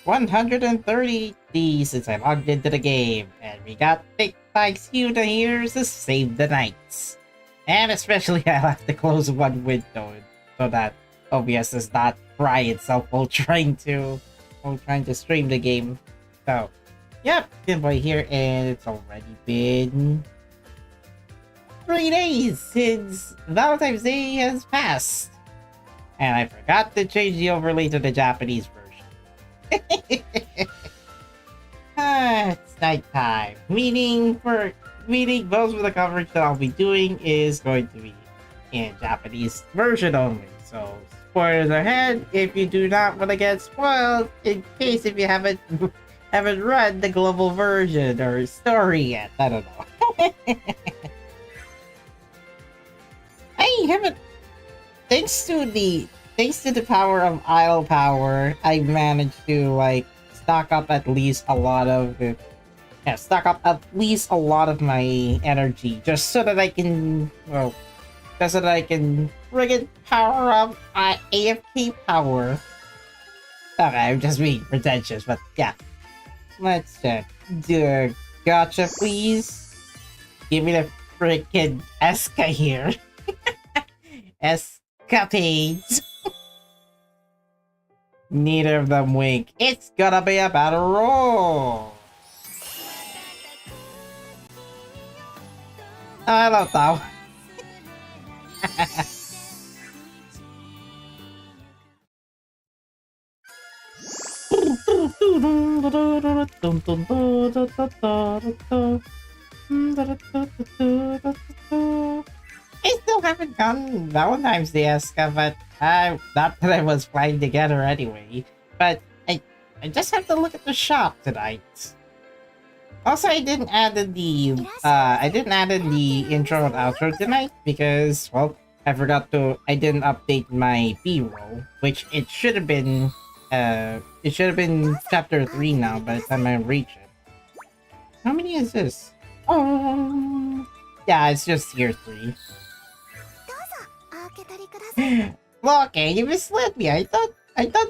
130 since I logged into the game, and we got Big Thanks you to here to save the nights. And especially I'll have to close one window so that OBS does not fry itself while trying to stream the game. So yep, Pinboy here, and it's already been 3 days since Valentine's Day has passed. And I forgot to change the overlay to the Japanese version. It's nighttime. Meaning most of the coverage that I'll be doing is going to be in Japanese version only. So spoilers ahead if you do not want to get spoiled, in case if you haven't run the global version or story yet. I don't know. I haven't. Thanks to the power of idle power, I managed to stock up at least a lot of my energy, just so that I can friggin' power up AFK power. Okay, I'm just being pretentious, but yeah. Let's check. Gotcha, please. Give me the frickin' Eska here. Escapades. Neither of them wink. It's gonna be a battle roll. I love that. I still haven't gotten Valentine's Day Eska, but not that I was planning to get her anyway. But I just have to look at the shop tonight. Also, I didn't add in the intro and outro tonight because, well, I didn't update my B-roll, which it should have been chapter 3 now by the time I reach it. How many is this? Oh, yeah, it's just tier 3. Well, okay, you misled me. I thought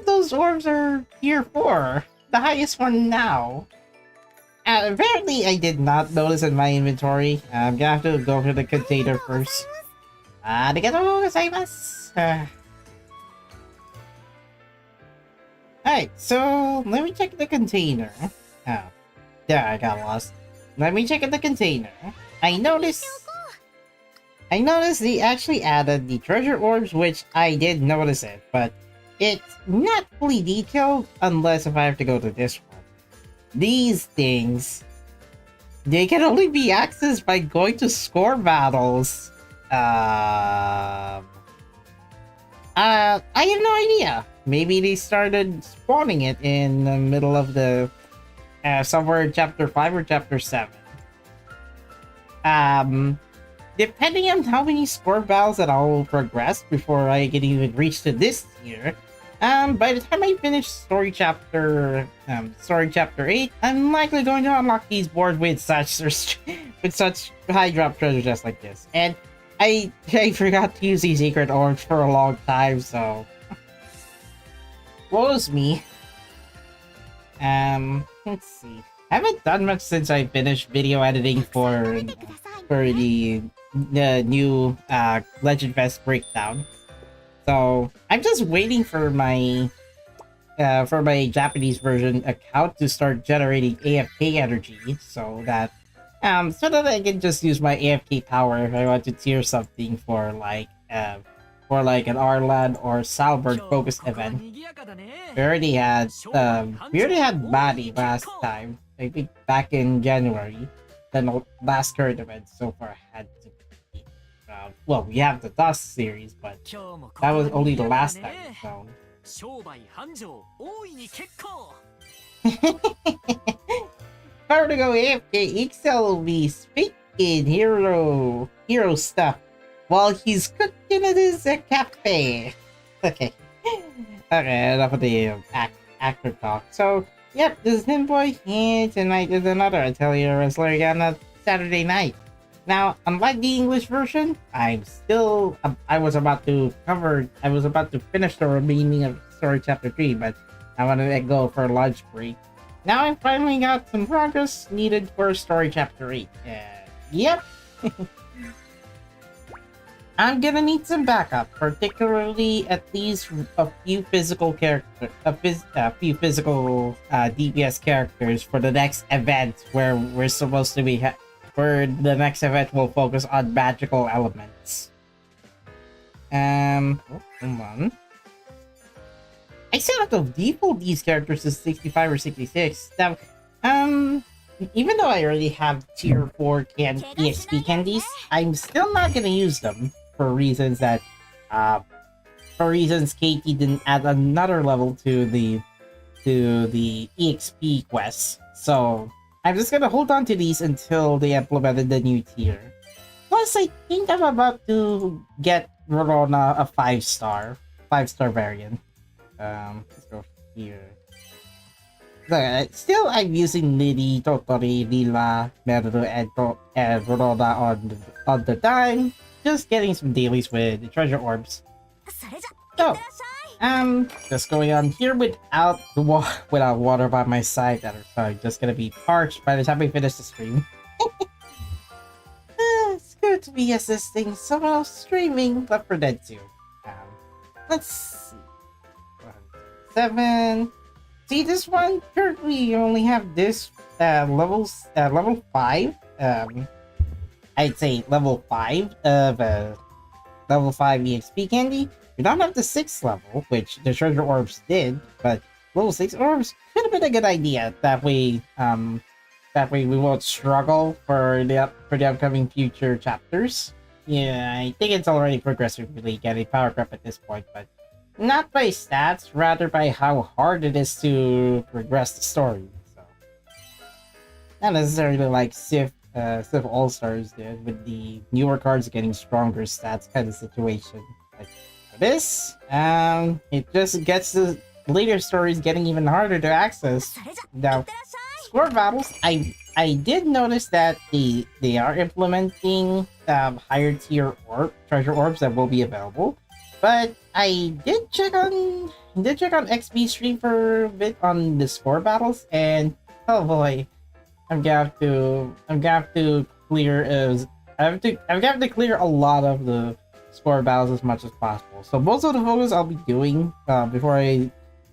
those orbs are tier 4, the highest one now. Apparently, I did not notice in my inventory. I'm gonna have to go for the container first. Arigatou gozaimasu. Alright, so let me check the container. Oh, yeah, I got lost. Let me check the container. I noticed they actually added the treasure orbs, which I did notice it, but it's not fully detailed unless if I have to go to this one. These things, they can only be accessed by going to score battles. I have no idea. Maybe they started spawning it in the middle of the somewhere in chapter 5 or chapter 7. Depending on how many score battles that I'll progress before I can even reach to this tier, by the time I finish story chapter 8, I'm likely going to unlock these boards with such high drop treasure just like this. And I forgot to use these secret orbs for a long time, so woes me. Let's see. I haven't done much since I finished video editing for the new Legend Fest breakdown. So I'm just waiting for my Japanese version account to start generating AFK energy, so that I can just use my AFK power if I want to tier something for like an Arlan or Salbert focused event. We already had Maddie last time, I think back in January. Then the last current event so far had to be well, we have the Dust series, but that was only the last time so. Power to go AFK, XL will be speaking hero stuff while he's cooking at his cafe. Okay, enough of the actor talk. So, yep, this is Pinboy, and tonight is another Atelier Resleriana Saturday night. Now, unlike the English version, I'm still I was about to finish the remaining of story chapter 3, but I wanted to go for a lunch break. Now I finally got some progress needed for story chapter 8. Yep. I'm gonna need some backup, particularly at least a few physical DPS characters for the next event where we're supposed to be where the next event will focus on magical elements. Hold on. I set up the default these characters to 65 or 66. Now, even though I already have tier 4 EXP candies, I'm still not gonna use them for reasons that, Katie didn't add another level to the EXP quests. So I'm just gonna hold on to these until they implemented the new tier. Plus, I think I'm about to get Rorona a 5-star variant. Let's go here. Still, I'm using Lily, Totori, Lila, Meru, and Rorona on the time. Just getting some dailies with the treasure orbs. So, just going on here without water by my side. That are sorry, just gonna be parched by the time we finish the stream. It's good to be assisting someone else streaming, but for that too. Let's see. 7. See, this one currently you only have this level 5. I'd say level 5 of level 5 EXP candy. We don't have the 6th level, which the treasure orbs did, but level 6 orbs could have been a good idea. That way we won't struggle for the upcoming future chapters. Yeah, I think it's already progressively getting power up at this point, but not by stats, rather by how hard it is to progress the story. So, not necessarily like Civ All-Stars did, with the newer cards getting stronger stats kind of situation. Like for this, it just gets the later stories getting even harder to access. Now, score battles, I did notice that they are implementing higher tier treasure orbs that will be available. But I did check on XP stream for a bit on the score battles, and oh boy, I'm gonna have to clear a lot of the score battles as much as possible. So most of the focus I'll be doing before I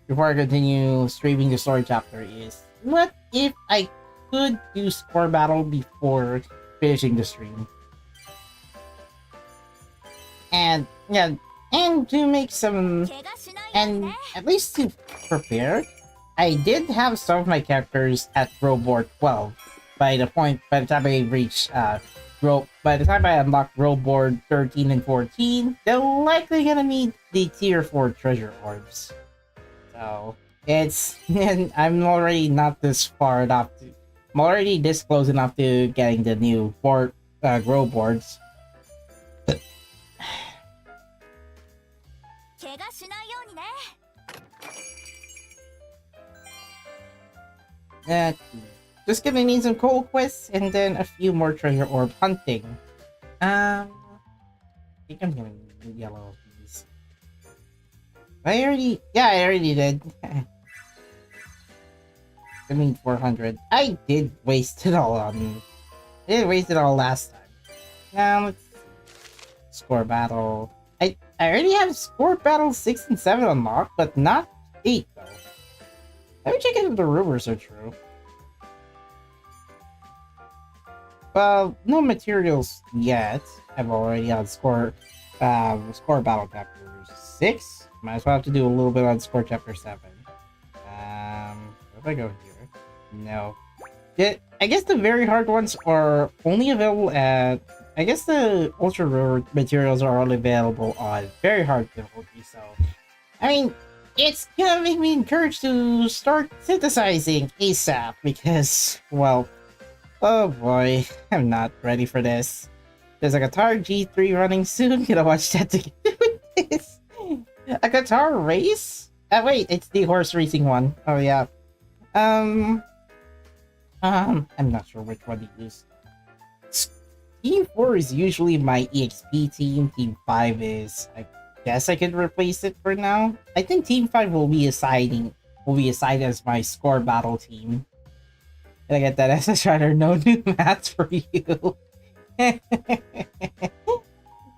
continue streaming the story chapter is what if I could do score battle before finishing the stream. And yeah. And to make some, and at least to prepare, I did have some of my characters at row board 12 by the time I reached by the time I unlocked row board 13 and 14, they're likely gonna need the tier 4 treasure orbs. So and I'm already not this far enough I'm already this close enough to getting the new row boards. Just gonna need some coal quests and then a few more treasure orb hunting. I think I'm gonna need yellow of these. I already did. I need 400. I did waste it all last time. Now let's see. Score battle. I already have score battle 6 and 7 unlocked, but not 8 though. Let me check if the rumors are true. Well, no materials yet. I'm already on score battle chapter 6. Might as well have to do a little bit on score chapter 7. If I go here, no. I guess the very hard ones are only available at. I guess the ultra rare materials are only available on very hard difficulty. So, I mean, it's gonna make me encouraged to start synthesizing ASAP because, well, oh boy, I'm not ready for this. There's a guitar G3 running soon. Gonna watch that to get with this. A guitar race? Wait, it's the horse racing one. Oh yeah. I'm not sure which one to use. Team 4 is usually my EXP team. Team 5 is, I guess I could replace it for now. I think Team 5 will be assigned as my score battle team. Did I get that SS Rider? No new mats for you.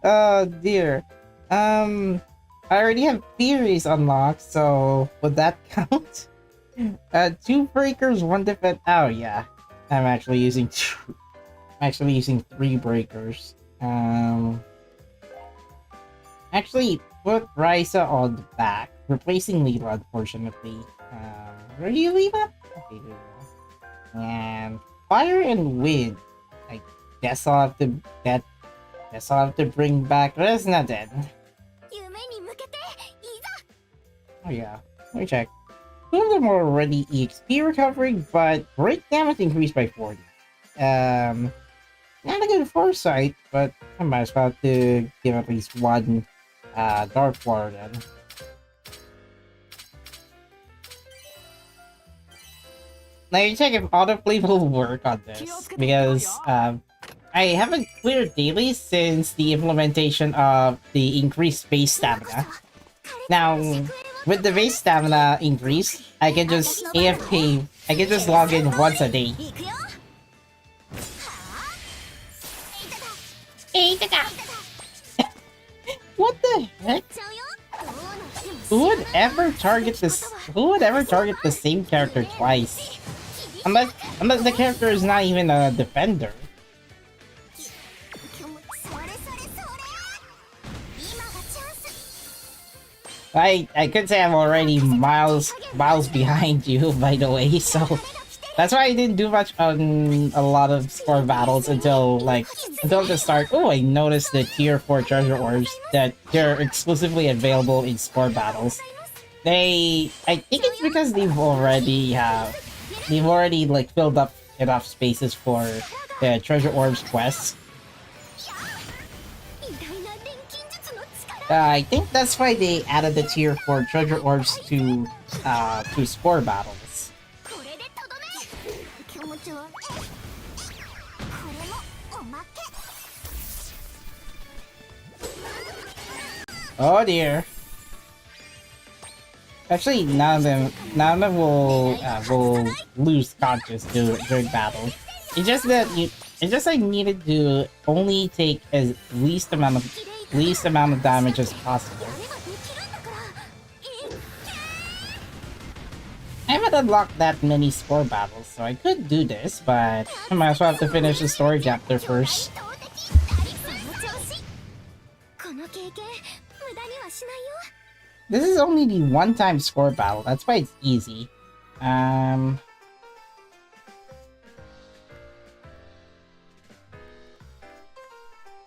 Oh dear. I already have theories unlocked, so would that count? 2 breakers, 1 defense. Oh yeah, I'm actually using 3 breakers. Actually put Risa on the back, replacing Leela, unfortunately. Where do you leave it? Okay, there we go. And fire and wind. I guess I'll have to bring back Resna then. Oh yeah, let me check. 2 of them are already EXP recovering, but break damage increased by 40. Not a good foresight, but I might as well have to give at least 1 Dark Water then. Now you check if autoplay will work on this, because I haven't cleared daily since the implementation of the increased base stamina. Now, with the base stamina increase, I can just AFK, I can just log in once a day. What the heck? Who would ever target the same character twice? Unless the character is not even a defender. I could say I'm already miles behind you, by the way, so that's why I didn't do much on a lot of score battles until the start. Oh, I noticed the tier 4 treasure orbs that they're exclusively available in score battles. I think it's because they've already like filled up enough spaces for the treasure orbs quests. I think that's why they added the tier 4 treasure orbs to score battles. Oh dear. Actually, none of them will lose conscious during battle. It's just that I needed to only take as least amount of damage as possible. I haven't unlocked that many score battles, so I could do this, but I might as well have to finish the story chapter first. This is only the one-time score battle, that's why it's easy.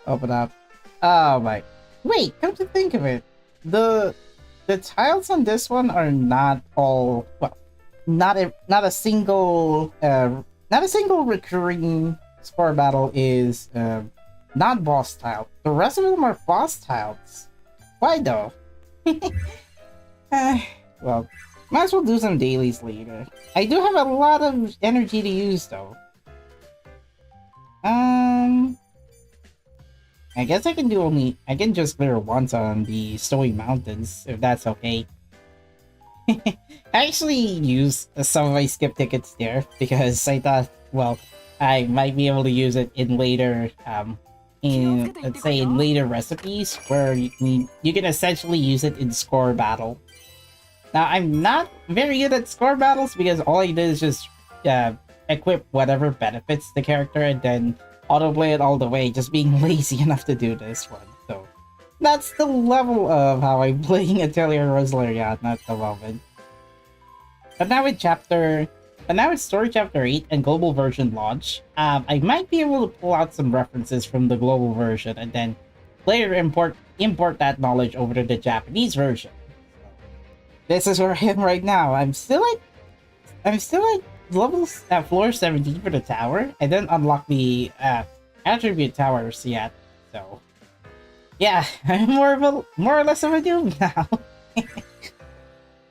Open up. Oh my. Wait, come to think of it, the tiles on this one are not all, well, not a single recurring score battle is not boss tile. The rest of them are boss tiles. Why though? Well, might as well do some dailies later. I do have a lot of energy to use though. I guess I can just clear once on the Snowy Mountains, if that's okay. I actually used some of my skip tickets there because I thought, well, I might be able to use it in later, let's say in later recipes where you can essentially use it in score battle. Now, I'm not very good at score battles because all I did is just equip whatever benefits the character and then autoplay it all the way, just being lazy enough to do this one. So that's the level of how I'm playing Atelier Resleriana at the moment. But now with story chapter 8 and global version launch, I might be able to pull out some references from the global version and then later import that knowledge over to the Japanese version. This is where I am right now. I'm still at level floor 17 for the tower. I didn't unlock the attribute towers yet, so yeah, I'm more or less of a noob now.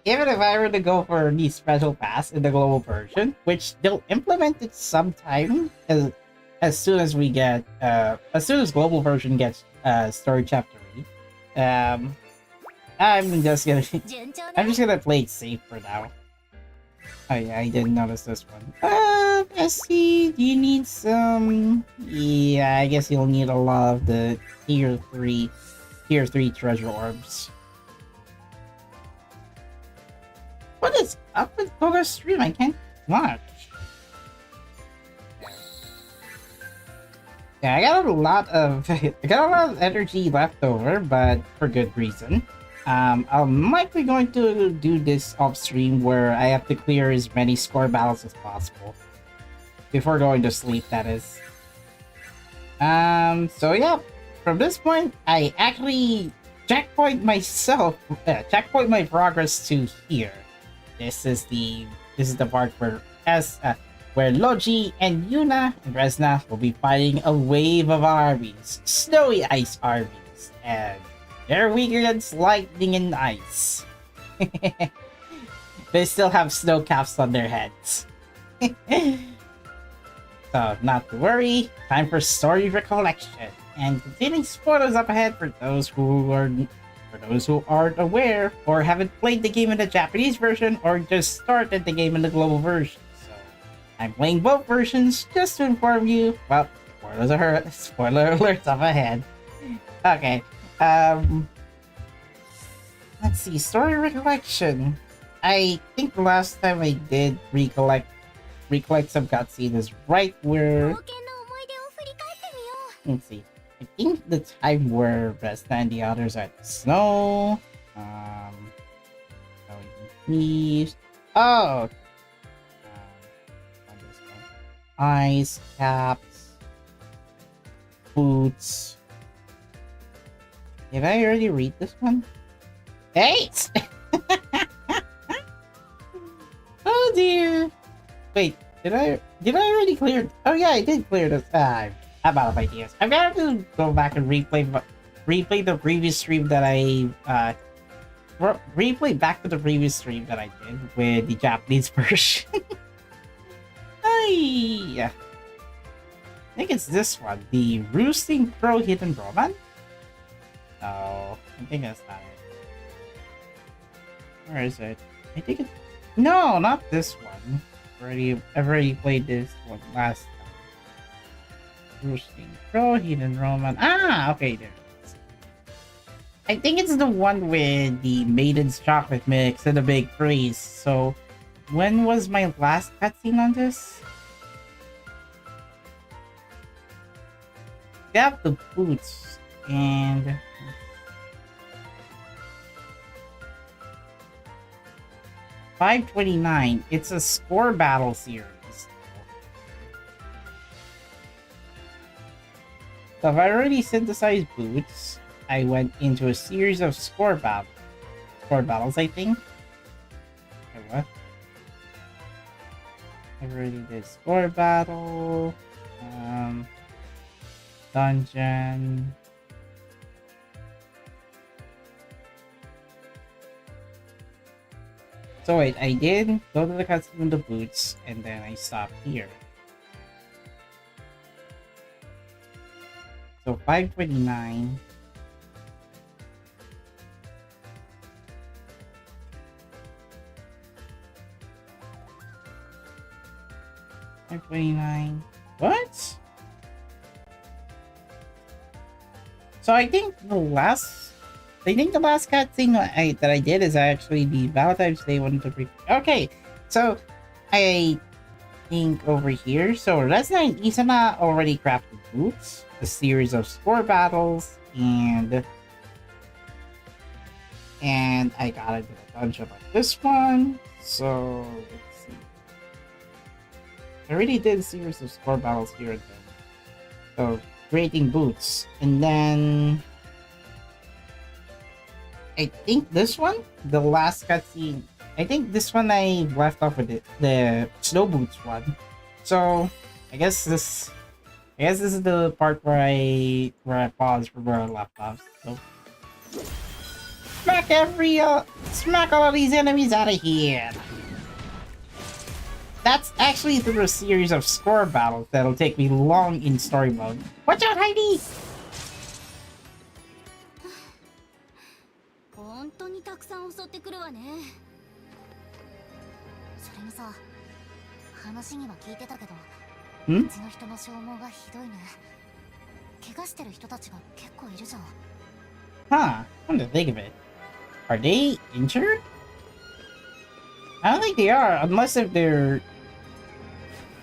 Even if I were to go for the special pass in the global version, which they'll implement it sometime, as soon as we get as soon as global version gets story chapter 8, I'm just gonna play it safe for now. Oh yeah, I didn't notice this one. Essie, do you need some? Yeah, I guess you'll need a lot of the tier 3 treasure orbs. What is up with Goga's stream? I can't watch. Yeah, I got a lot of energy left over, but for good reason. I'm likely going to do this off stream where I have to clear as many score battles as possible before going to sleep. That is. So yeah, from this point, I actually checkpoint myself, checkpoint my progress to here. This is the part where Logi and Yuna and Resna will be fighting a wave of armies, snowy ice armies, and they're weaker against lightning and ice. They still have snow caps on their heads. So, not to worry, time for story recollection. And containing spoilers up ahead for those who aren't aware or haven't played the game in the Japanese version or just started the game in the global version. So, I'm playing both versions just to inform you. Well, spoiler alerts up ahead. Okay. Let's see, story recollection. I think the last time I did recollect some cutscene is right where. Let's see. I think the time where Resna and the others are at the snow. Oh. Ice caps, boots. Did I already read this one? Hey! Oh dear! Wait, did I already clear? Oh yeah, I did clear this. I'm out of ideas. I've got to go back and replay the previous stream that I replay back to the previous stream that I did with the Japanese version. I think it's this one, the Roosting Crow Hidden Roman. No, I think that's not it. Where is it? I think it's... No, not this one. I've already played this one last time. Roosting Crow, Hidden Roman. Ah, okay, there it is. I think it's the one with the Maiden's Chocolate Mix and the big freeze. So, when was my last cutscene on this? We have the boots and... 529. It's a score battle series. So if I already synthesized boots, I went into a series of score battles, I think. Okay, what? I already did score battle, dungeon. So wait, I did go to the cutscene with the boots, and then I stopped here. So 529. What? So I think the last cutscene that I did is actually the Valentine's Day one to pre. Okay, so I think over here. So Resna and Isana already crafted boots, a series of score battles, and I got into the dungeon like this one. So let's see. I already did a series of score battles here and then. So creating boots, and then. I think this one, the last cutscene. I think this one I left off with the snow boots one. So I guess this is the part where I paused from where I left off. So smack all of these enemies out of here. that's actually through a series of score battles that'll take me long in story mode. Watch out, Heidi! 本当にたくさん襲ってくるわね。それにさ、話には聞いてたけど、うちの人の消耗がひどいね。怪我してる人たちが結構いるじゃん。Huh, come to think of it. Are they injured? I don't think they are, unless if they're...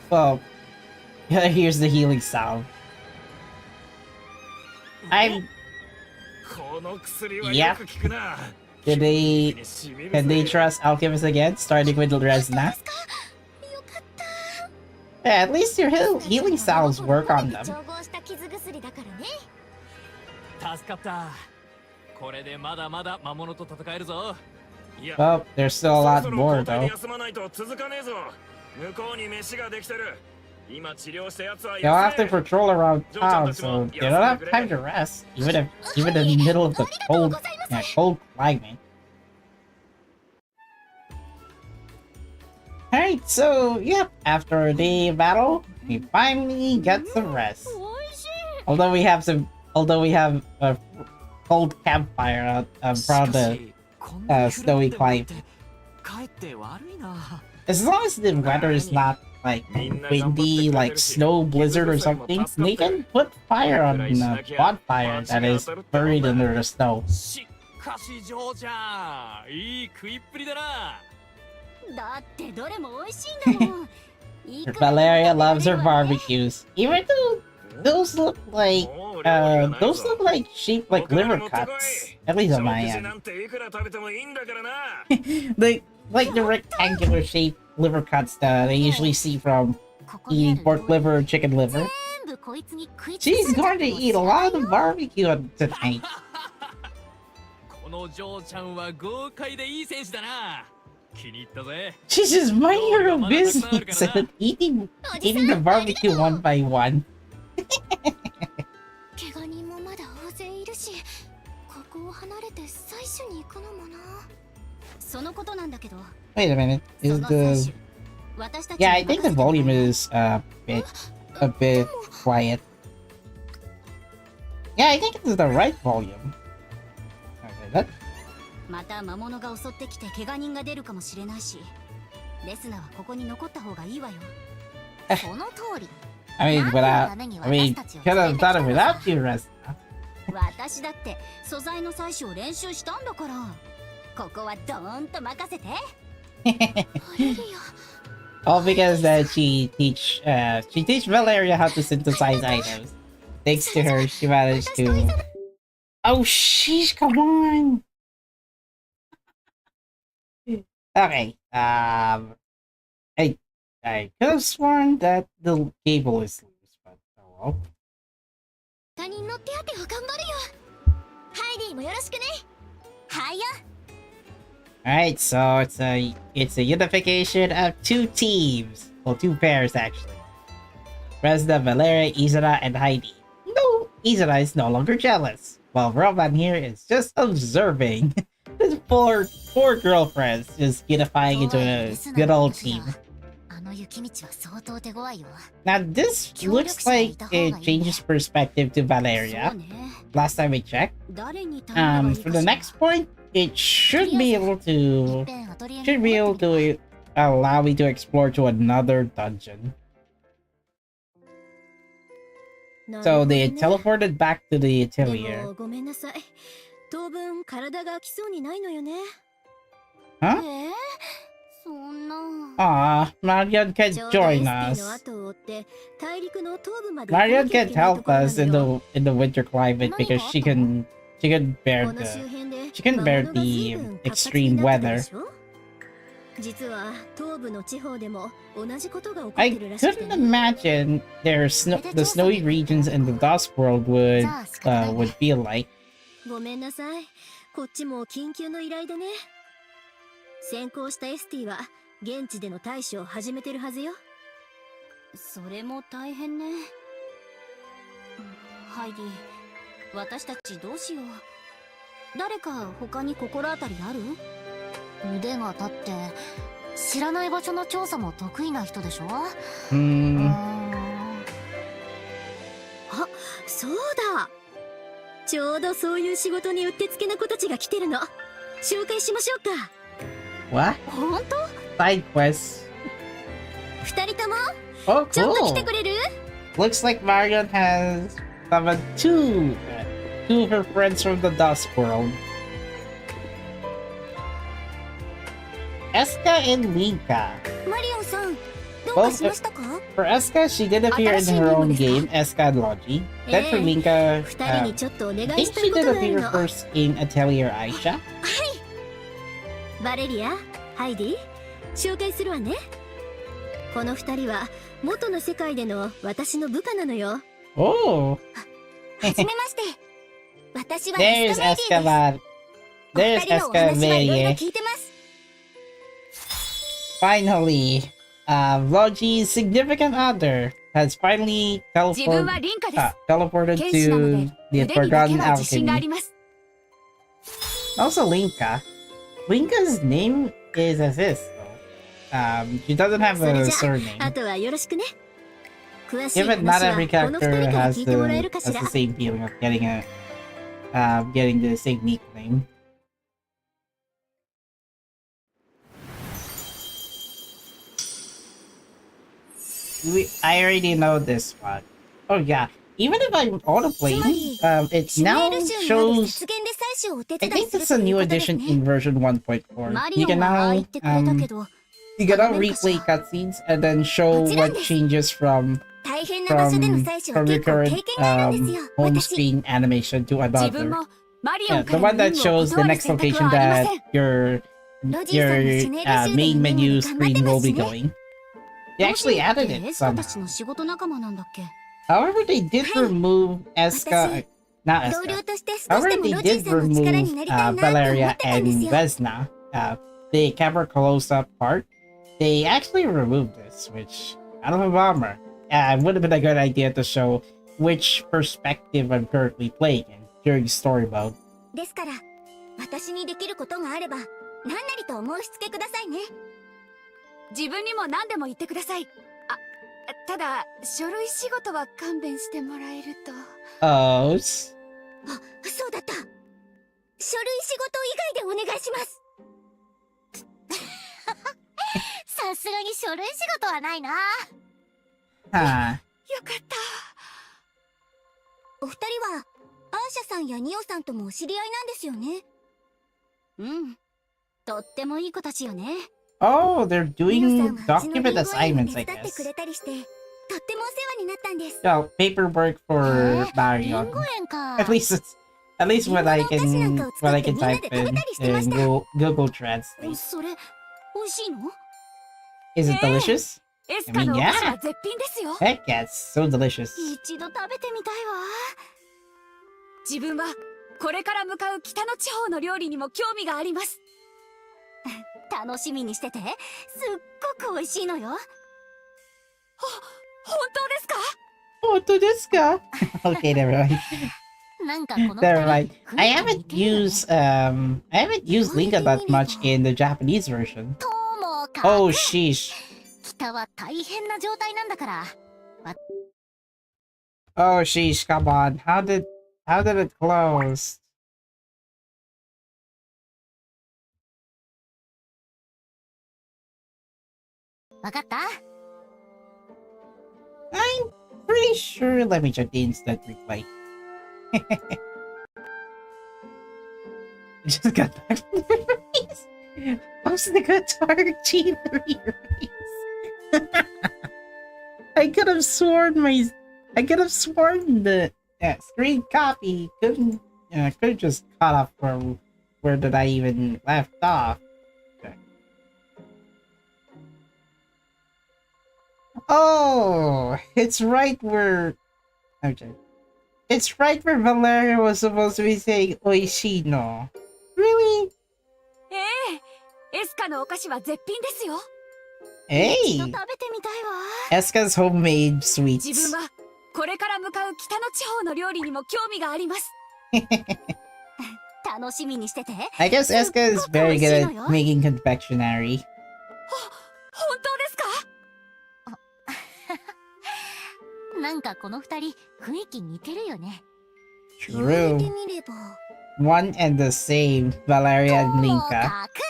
Well, here's the healing sound. I'm... Yeah. Can they trust alchemists again, starting with Resna? Yeah, at least your healing sounds work on them. Well, there's still a lot more though. They'll have to patrol around town, so they don't have time to rest, even in the middle of the cold climate. Alright, so yep, after a day of battle, we finally get some rest. Although we have a cold campfire out from the snowy climate. As long as the weather is not like windy, like snow blizzard or something, they can put fire on the bonfire that is buried under the snow. Valeria loves her barbecues, even though those look like shaped like liver cuts. At least on my end. like the rectangular shaped liver cuts that I usually see from eating pork liver or chicken liver. She's going to eat a lot of barbecue tonight. She's just minding her own business and eating the barbecue one by one. Wait a minute, is the... Yeah, I think the volume is a bit quiet. Yeah, I think it's the right volume. Okay, that... I mean, could have done it without you, Resna. All because she teach Valeria how to synthesize items. Thanks to her, she managed to... Oh sheesh, come on! Okay, I could have sworn that the cable is loose, but oh well. Alright, so it's a unification of two teams. Well, two pairs actually. Resna, Valeria, Izana, and Heidi. No, Izana is no longer jealous, while Roman here is just observing. His four girlfriends just unifying into a good old team. Now this looks like it changes perspective to Valeria. Last time we checked. For the next point, it should be able to allow me to explore to another dungeon. So they teleported back to the Atelier. Huh? Aw, Marion can't join us. Marion can't help us in the winter climate because she can bear the extreme weather. I couldn't imagine the snowy regions in the Dusk World would feel like. 知らない場所の調査も得意な人でしょ。あ、そうだ。ちょうどそういう仕事にうってつけな子たちが来てるの。紹介しましょうか。What? 本当？ Side quests. 二人とも Oh, ちょっと来て cool. くれる？ Looks like Marion has summoned two of her friends from the Dusk World. Eska and Linka. マリオンさん、どうか Both しましたか？ for Eska, she did appear in her own game, Eska and Logi. Then for Linka, 二人にちょっとお願 I いし think たい she こと did がある appear の。 first in Atelier Aisha. バレリア、ハイディ、紹介するわね。この二人は元の世界での私の部下なのよ。Oh, はじめまして。私は there's エスカ Eska. メイ There's ディです。お二人のお話はいろいろ Eska 聞いてます。 Finally, Logi's significant other has finally 自分はリンカです。 teleported 剣士なの to で the 腕にだけ Forgotten は自信があ Alchemy. ります。 Also, Linka. Linka's name is as this, though. She doesn't have それ a じゃあ、あ surname. とはよろしくね。詳しい Yeah, but not 話は every この二 character 人から has 聞いてもらえる the かしら。 same feeling of getting the same nickname. I already know this one. Oh yeah. Even if I'm auto-playing, it シュメ now ール州にある shows. 雪原で採取をお手 I 伝い think する it's と a いう new ことです edition ね。 in version 1.4. マリ You オ can ンはああ言 now ってくれたけど、 you can now ダメかしら。 replay cutscenes and then show what もちろんです。 changes from 大変な場所での採取は from 結構 your 経 current 験があるんですよ。 home 私。 screen animation to 自分 another. もマリオ Yeah, ンか the ら one の that 任務を shows the 断る next 選択 location はありま that せん。 your ロジーさんもシュネール州で main の任務 menu に頑張って screen ま will す be しね。 going. They actually added it エスカたち somehow. の仕事仲間なんだっけ。 However, they did remove Eska, not 同僚 Eska. として少 However, しでも they ロジー did さんの力 remove になりたいなって思っ Valeria てたんです and よ。 Resna. The camera close-up part. They actually removed this, which kind of a bummer. It would have been a good idea to show which perspective I'm currently playing in during story mode. ですから、私にできることがあれば、何なりとお申し付けくださいね。自分にも何でも言ってください。あ、ただ書類仕事は勘弁してもらえると。Oh, あ、そうだった。書類仕事以外でお願いします。さすがに書類仕事はないな。huh. よかった。お二人は、アーシャさんやニオさんともお知り合いなんですよね。うん。とってもいい子たちよね。 Oh, they're ニオ doing さんはうちの document リンゴ園を assignments, 手 I 伝って guess. くれたりして、とってもお世話になったんです。Yeah, paperwork for リン Marion. ゴ園か。 At least what I can type in Google Translate. それ、美味しいの？ Is it delicious? エスカのお I mean, 菓子 yeah. は絶品ですよ。 Heck yeah, it's so delicious. 一度食べてみたいわ。自分はこれから向かう北の地方の料理にも興味があります。楽しみにしてて。すっごく美味しいのよ。本当ですか？ Oh, to this guy. Okay, never mind. なんかこの Never mind. 雰囲 I 気似 haven't てるよね。 used Linka that much in the Japanese version. ともかく Oh, sheesh. 北は大変な状態なんだから。 Oh, sheesh. Come on. How did it close? わかった？ I'm pretty sure. Let me check the instant replay. I just got back from the release. How's the guitar G3 release? I could have sworn the screen copy couldn't could have just cut off from where did I even left off. Okay. Oh, it's right where okay. It's right where Valeria was supposed to be saying Oishii no. Really? ええ、エスカのお菓子は絶品ですよ。一度 Hey! 食べてみたいわ。 Eska's homemade 自 sweets. 分はこれから向かう北の地方の料理にも興味があります。楽しみにしてて。 I guess Eska is very good at making confectionery. なんかこの二人雰囲気似てるよね。言われ True. てみれば One and the same, Valeria and とも Linka. かく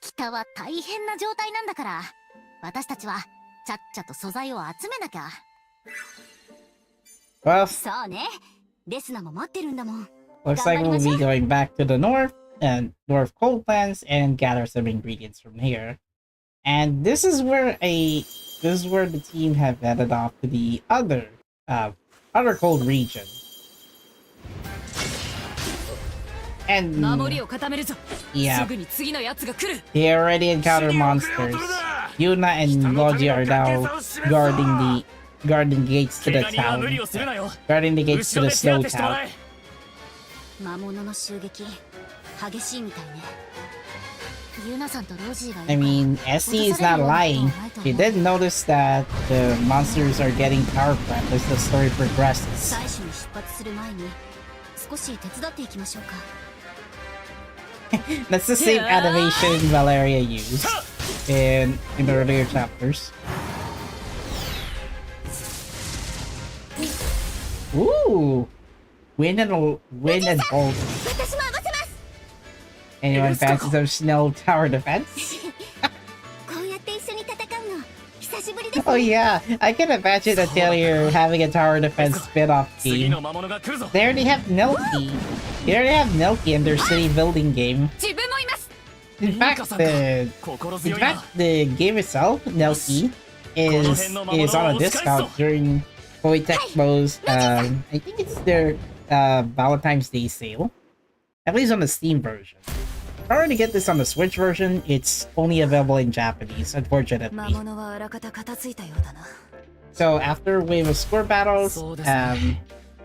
北は大変な状態なんだから、私たちはちゃっちゃと素材を集めなきゃ。 Well, そうね、レスナも待ってるんだもん。 looks like we'll be going back to the north and North Coldlands and gather some ingredients from here. And this is where the team have headed off to the other cold region. And 守りを固めるぞ。 yeah, すぐに次のやつが来る。 they already encountered monsters. Yuna and Logi are now guarding the gates to the town. Guarding the gates to the snow town. 魔物の襲撃激しいみたいね。ユナさんとロジーが I mean, Essie is not lying. She did notice that the monsters are getting power plant as the story progresses. 最初に出発する前に少し手伝っていきましょうか。 That's the same animation Valeria used in the earlier chapters. Ooh! Wind and bolt. 私も合わせます。 Anyone fancy some snow tower defense? こうやって一緒に戦うの久しぶりです。 Oh yeah, I can imagine Atelier having a tower defense spin-off game. They already have Nelky. They already have Nelky in their city building game. 自分もいます。 In fact, the game itself, Nelky, is on a discount during Polytechno's, I think it's their Valentine's Day sale. At least on the Steam version. If I were to get this on the Switch version, it's only available in Japanese, unfortunately. 魔物はあらかた片付いたようだな。 So after a wave of score battles,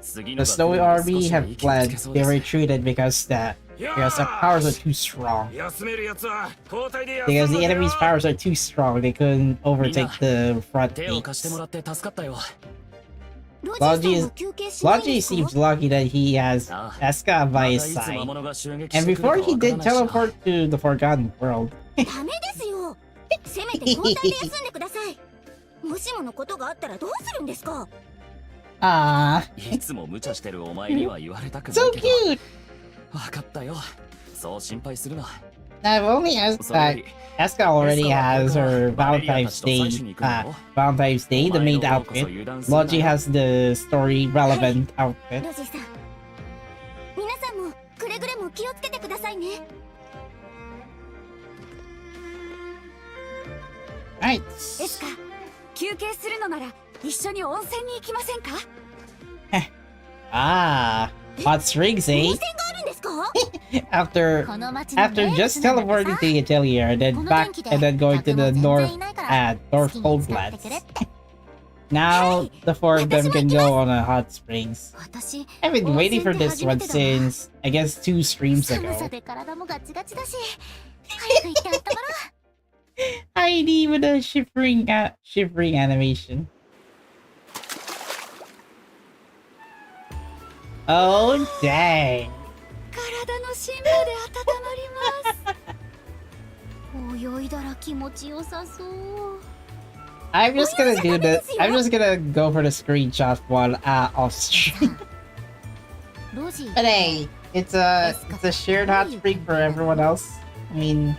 the Snowy Army have fled. They retreated because the powers are too strong. Because the enemy's powers are too strong, they couldn't overtake the front gates. Logi seems lucky that he has Eska by his side. And before he did teleport to the Forgotten World. ダメですよ。せめて交代で休んでください。もしものことがあったらどうするんですか。 Ah, いつも無茶してるお前には言われたくな so いけど。 cute! わかったよ。そう心配するな。 I've only asked that Eska already has her Valentine's Day, the main outfit. Logi has the story relevant outfit. ロジーさん、皆さんもくれぐれも気をつけてくださいね。 Right. エスカ、休憩するのなら一緒に温泉に行きませんか？ Ah, hot springs, 温 eh? 泉があるんですか。 After この町の after just teleporting to the Atelier and then back and then going to the North Coldlands. Now the four of them can go on a hot springs. 私 I've been waiting for this one since I guess 2 streams 寒 ago. さで体もガチガチだし、早く行ってあったまろう。 I need with a shivering animation. Oh dang! 体の芯まで温まります。泳いだら気持ちよさそう。 I'm just gonna do this. I'm just gonna go for the screenshot one off stream. ロジー But hey, it's a shared hot spring for everyone else. I mean,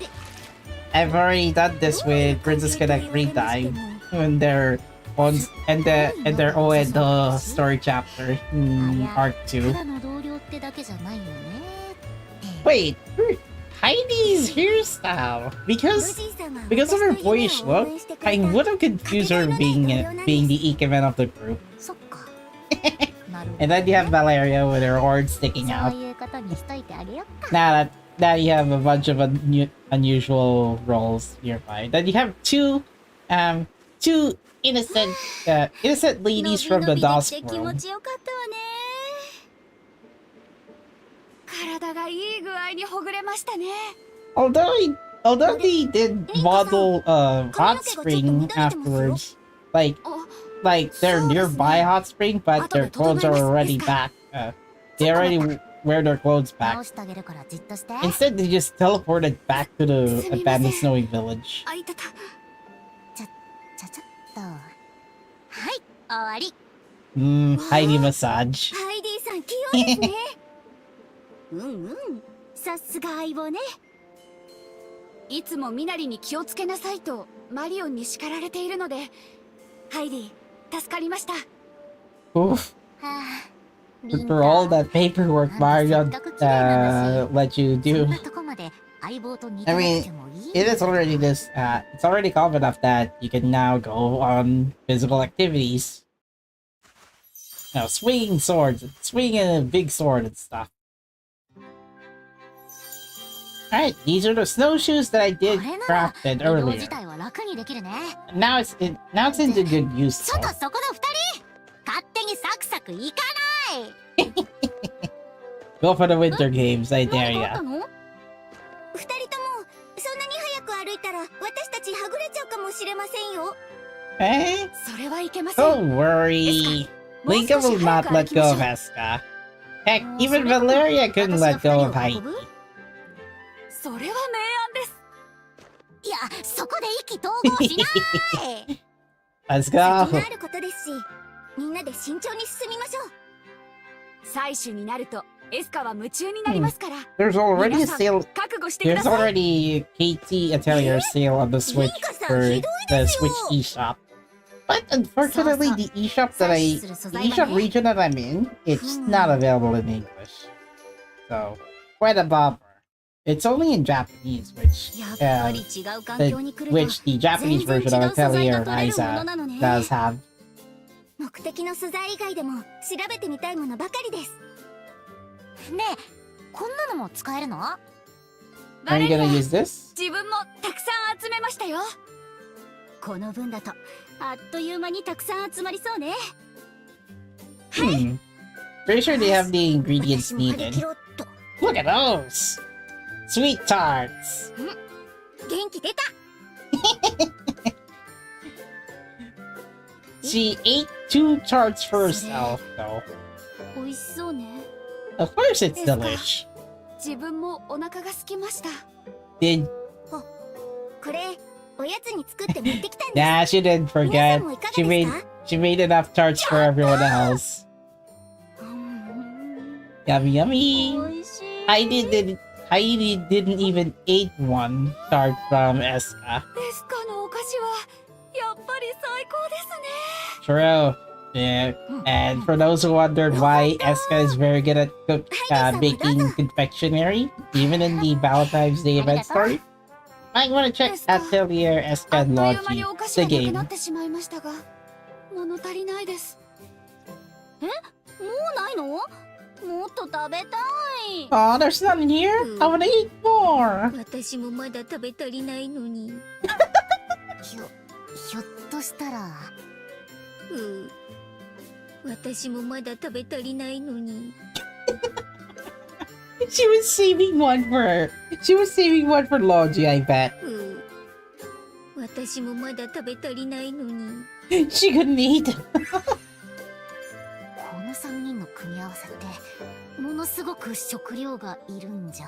I've already done this with Princess Connect Retime when they're on and they're all in the story chapter in Arc 2. ただの同僚ってだけじゃないよね。 Wait, Heidi's hairstyle because of her boyish look, I would have confused her being the Ikemen of the group. そっか。なるほど。 And then you have Valeria with her horn sticking そう out. いう方にしといてあげよっか。 Now you have a bunch of unusual roles nearby. Then you have two innocent ladies from the 伸び伸びでき Dusk て気持 world. ちよかったわね。体がいい具合にほぐれましたね。 Although they did model hot spring afterwards, like they're nearby hot spring, but their clothes are already back. They already wear their clothes 直 back. してあげるからじっとして。 Instead, they just teleported back to the abandoned snowy village. あ、いたた。ちゃちゃっと。はい、終わり。Heidi massage. ハイディさん器用ですね。うんうん。さすが相棒ね。いつもミナリに気をつけなさいとマリオンに叱られているので、ハイディ助かりました。 Oof. はあ、 For all that paperwork Mario let you そ do. んなとこまで相棒と似て I な mean, くてもいい it is already this. It's already calm enough that you can now go on physical activities. You know, swinging swords, swinging a big sword and stuff. Alright, these are the snowshoes that I こ did れなら crafted 移動 earlier. 自体は楽にできるね。 Now it's into good use. ちょっ though. とそこの二人勝手にサクサクいかない。 Go for the winter games, 何かあっ Itinerary. たの？二人ともそんなに早く歩いたら私たちはぐれちゃうかもしれませんよ。 Hey, それはいけません。 don't worry. もう Linka 少 will し早 not く歩 let きま go しょ of う。 Eska. Heck, even Valeria couldn't let go of Heidi. それは明暗です。いや、そこで意気投合しない。 Let's 先が go. あることですし、みんなで慎重に進みましょう。採取になるとエスカは夢中になりますから、 There's already a 皆さん sale. 覚悟してくだ There's さい。 already KT Atelier sale on the Switch for the Switch eShop. But unfortunately, the eShop the eShop region that I'm in, it's not available in English. So, quite a bummer. It's only in Japanese, やっぱり違う環境に来ると which the Japanese 全 version 然違 of う素材 Atelier が取れるもの Razer なのね。 does have. 目的の素材以外でも調べてみたいものばかりです。ねえ、こんなのも使えるの？ バ Are レ you リア gonna use this? 自分もたくさん集めましたよ。この分だとあっという間にたくさん集まりそうね。 Pretty sure they have the ingredients 私も張り needed. 切ろうっと。 Look at those! Sweet tarts! 元気出た。 She ate 2 tarts for herself, though. 美味しそうね。 Of course it's delish. 自分もお腹が空きました。 Did これおやつに作って持ってきたんです。 Nah, she didn't 皆さ forget. んもいかが She で made すか？ she made enough tarts for everyone else. うん Yummy 美 yummy. 味しい。 Heidi didn't even eat one tart from Eska. エスカのお菓子はやっぱり最高ですね。 True. Yeah. And for those who wondered why Eska is very good at baking confectionery, even in the Valentine's Day event story, might want to check Atelier あ Eska っと and いう間に Logi, お菓子 the がなく game. なってしまいましたが、物足りないです。もうないの？もっと食べたい。 Oh, there's none here. I want to eat more. 私もまだ食べ足りないのに。ひょっとしたら。私もまだ食べ足りないのに。 She was saving one for her. She was saving one for Logi, I bet. 私もまだ食べ足りないのに。 She couldn't eat. この3人の組み合わせってものすごく食料がいるんじゃ。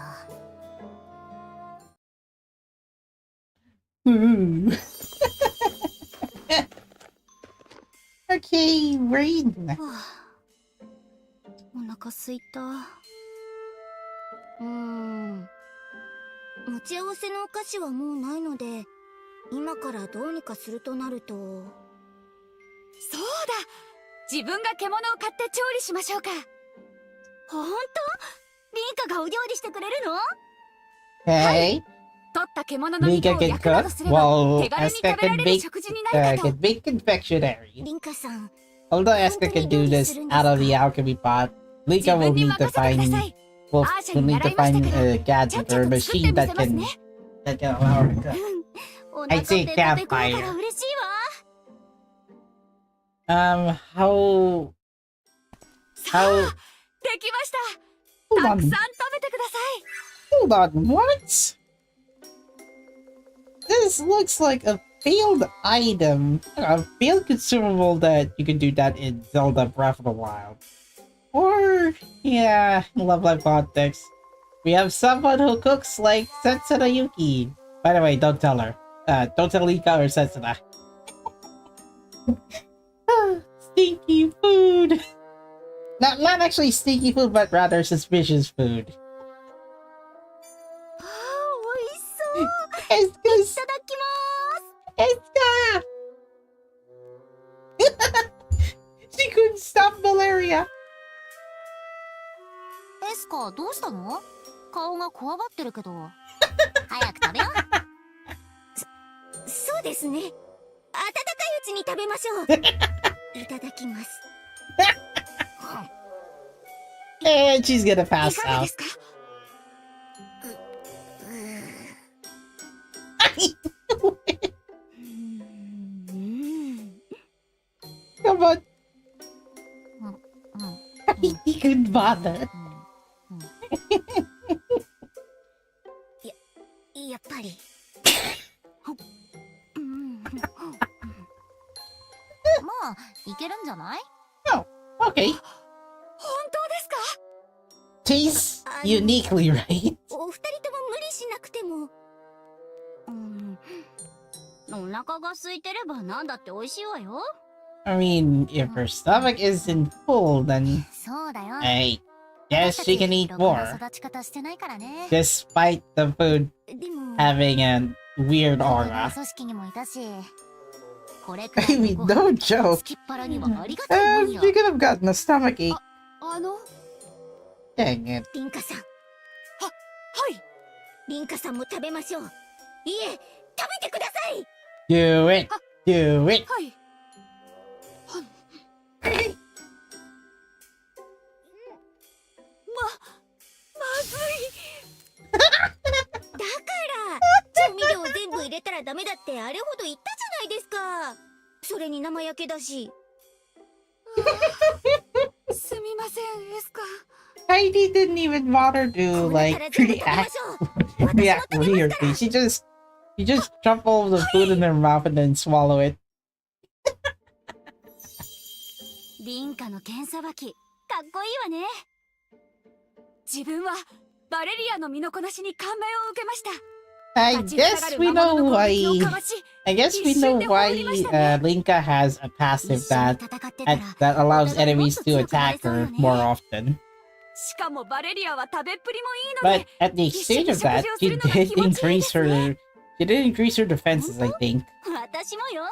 Ooh. Okay, Rain. お腹すいた。持ち合わせのお菓子はもうないので、今からどうにかするとなると。そうだ、自分が獣を買って調理しましょうか。ほんと？リンカがお料理してくれるの？ Hey, 取った獣の肉 Mika を can 焼くなど cook すれば while 手軽に Eska 食べら can れる bake 食事になるかと。 can bake confectionery. リンカさん、 Although Eska can do this out of the alchemy pot, 自 Lika 分 will に need 任 to せてくだ find さい。 will アーシャに need 習 to いました find けど、 a ちゃ gadget っちゃ or a と作って machine みせ that ますね。 can allow her to. お腹 I'd って say 食べ込むから campfire. 嬉しいわ。 How さあ、できました。 hold たくさん on 食べてください。 hold on, what? This looks like a failed item. A failed consumable that you can do that in Zelda Breath of the Wild. Or, yeah, in Love Live context. We have someone who cooks like Setsuna Yuki. By the way, don't tell her. Don't tell Lika or Setsuna. stinky food. Not actually stinky food, but rather suspicious food. あー、美味しそう。 It's い good. ただきます。 She couldn't stop malaria. エスカどうしたの？顔がこわばってるけど。早く食べよう。そうですね。温かいうちに食べましょう。いただきます。And she's gonna い pass かがで out. すか？ Come on. うん。 He couldn't bother. やっぱり。まあいけるんじゃない？ Oh, okay. 本当ですか？ Tastes uniquely right. お二人とも無理しなくても。お腹が空いてればなんだって美味しいわよ。 I mean, if her stomach isn't full, then そうだよ。 hey, yes, she can eat ろくな more. 育ち方してないからね。 Despite the food でも。 having a weird 組 aura. 織にもいたし、これくら I いの mean, ご飯 no joke. つきっ腹にはありがたいもんよ。 She could have gotten a stomach ache. あの、は Dang it. リンカさん、い。リンカさんも食べましょう。いえ、食べてください。 Do it. Do it. はい。まずい。だから調味料全部入れたらダメだってあれほど言ったじゃないですか。それに生焼けだし。すみません、エスカ。 Heidi didn't even bother to こうなった like ら全部食べま react しょう。私も react 食べますから。 weirdly. She just jumped over the food in her mouth and then swallow it. リンカの剣さばき、かっこいいわね。自分はバレリアの身のこなしに感銘を受けました。 I guess we know why. I guess we know why Linka has a passive 一緒に that 戦ってたら that allows enemies to attack her more often. しかもバレリアは食べっぷりもいいの But で、 at the exchange of that, she did increase her. She did increase her defenses, I think. 私もよ。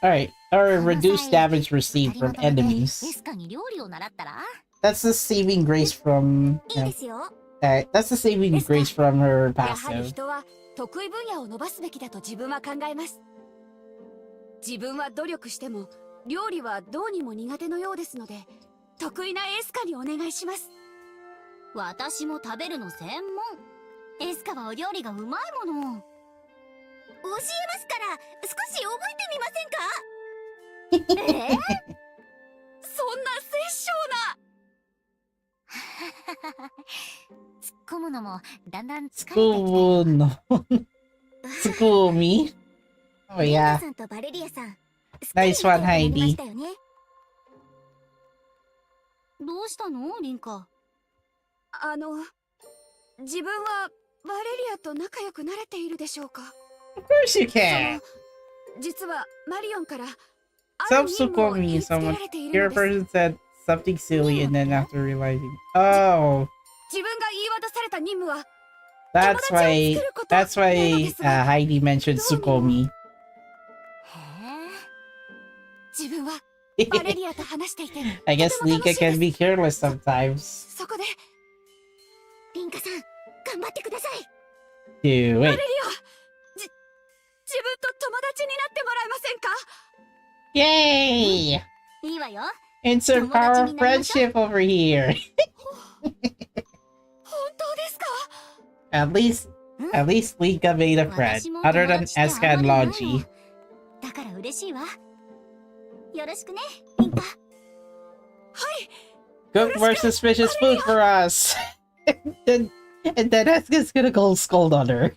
Alright, or reduce damage received from エ enemies. スカに料理を習ったら？ That's the saving grace from. いいですよ。 That's the saving grace from her やはり passive. 人は得意分野を伸ばすべきだと自分は考えます。自分は努力しても料理はどうにも苦手のようですので、得意なエスカにお願いします。私も食べるの専門。エスカはお料理がうまいもの。教えますから少し覚えてみませんか？そんな殺生突っ込むのもだんだん疲れてきた。 School no. School me. Oh リンカ yeah. さんとバレリアさん。 Nice one, 好きになりま Heidi. したよね。どうしたのリンカ？自分はバレリアと仲良くなれているでしょうか？ Of course you can. 実はマリオンから Some school me. Someone. Your person said something silly and then after realizing. Oh. 自分が言い渡された任務は That's why Heidi mentioned Sukomi. 自分はバレリアと話していて I guess Lika can be careless sometimes. そこでリンカさん、頑張ってください。 Do バレ it. リア自分と友達になってもらえませんか？ Yay! いいわよ。 Insert power of friendship over here. 本当ですか？ At least Lika made a friend, other than Eska and Logi. だから嬉しいわ。よろしくね、リンカ。Cook more suspicious food for us. and then Eska's gonna go scold on her.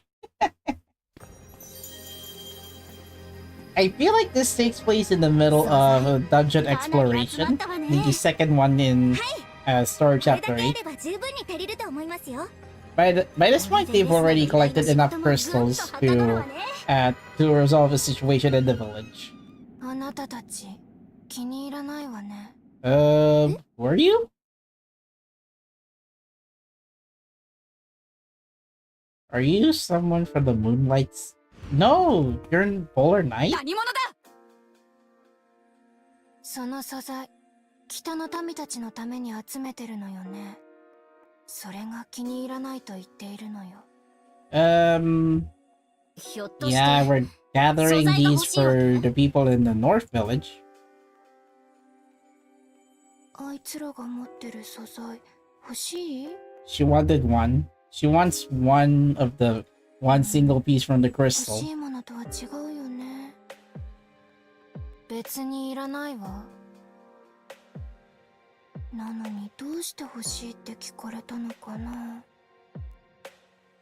I feel like this takes place in the middle of a dungeon exploration. The second one in Story これだ Chapter けあ 8. れば十分に足りると思いますよ。 By this point, they've already collected enough crystals to resolve the situation in the village. あなたたち気に入らないわね。Were you? Are you someone from the Moonlights? No, you're in Polar Night? 何者だ。その素材、北の民たちのために集めてるのよね。それが気に入らないと言っているのよ。ひょっとして Yeah, we're gathering these for the people in the North Village. あいつらが持ってる素材、欲しい？ She wanted one. She wants one single piece from the 欲 crystal. しいものとは違うよね。別にいらないわ。なのにどうして欲しいって聞かれたのかな。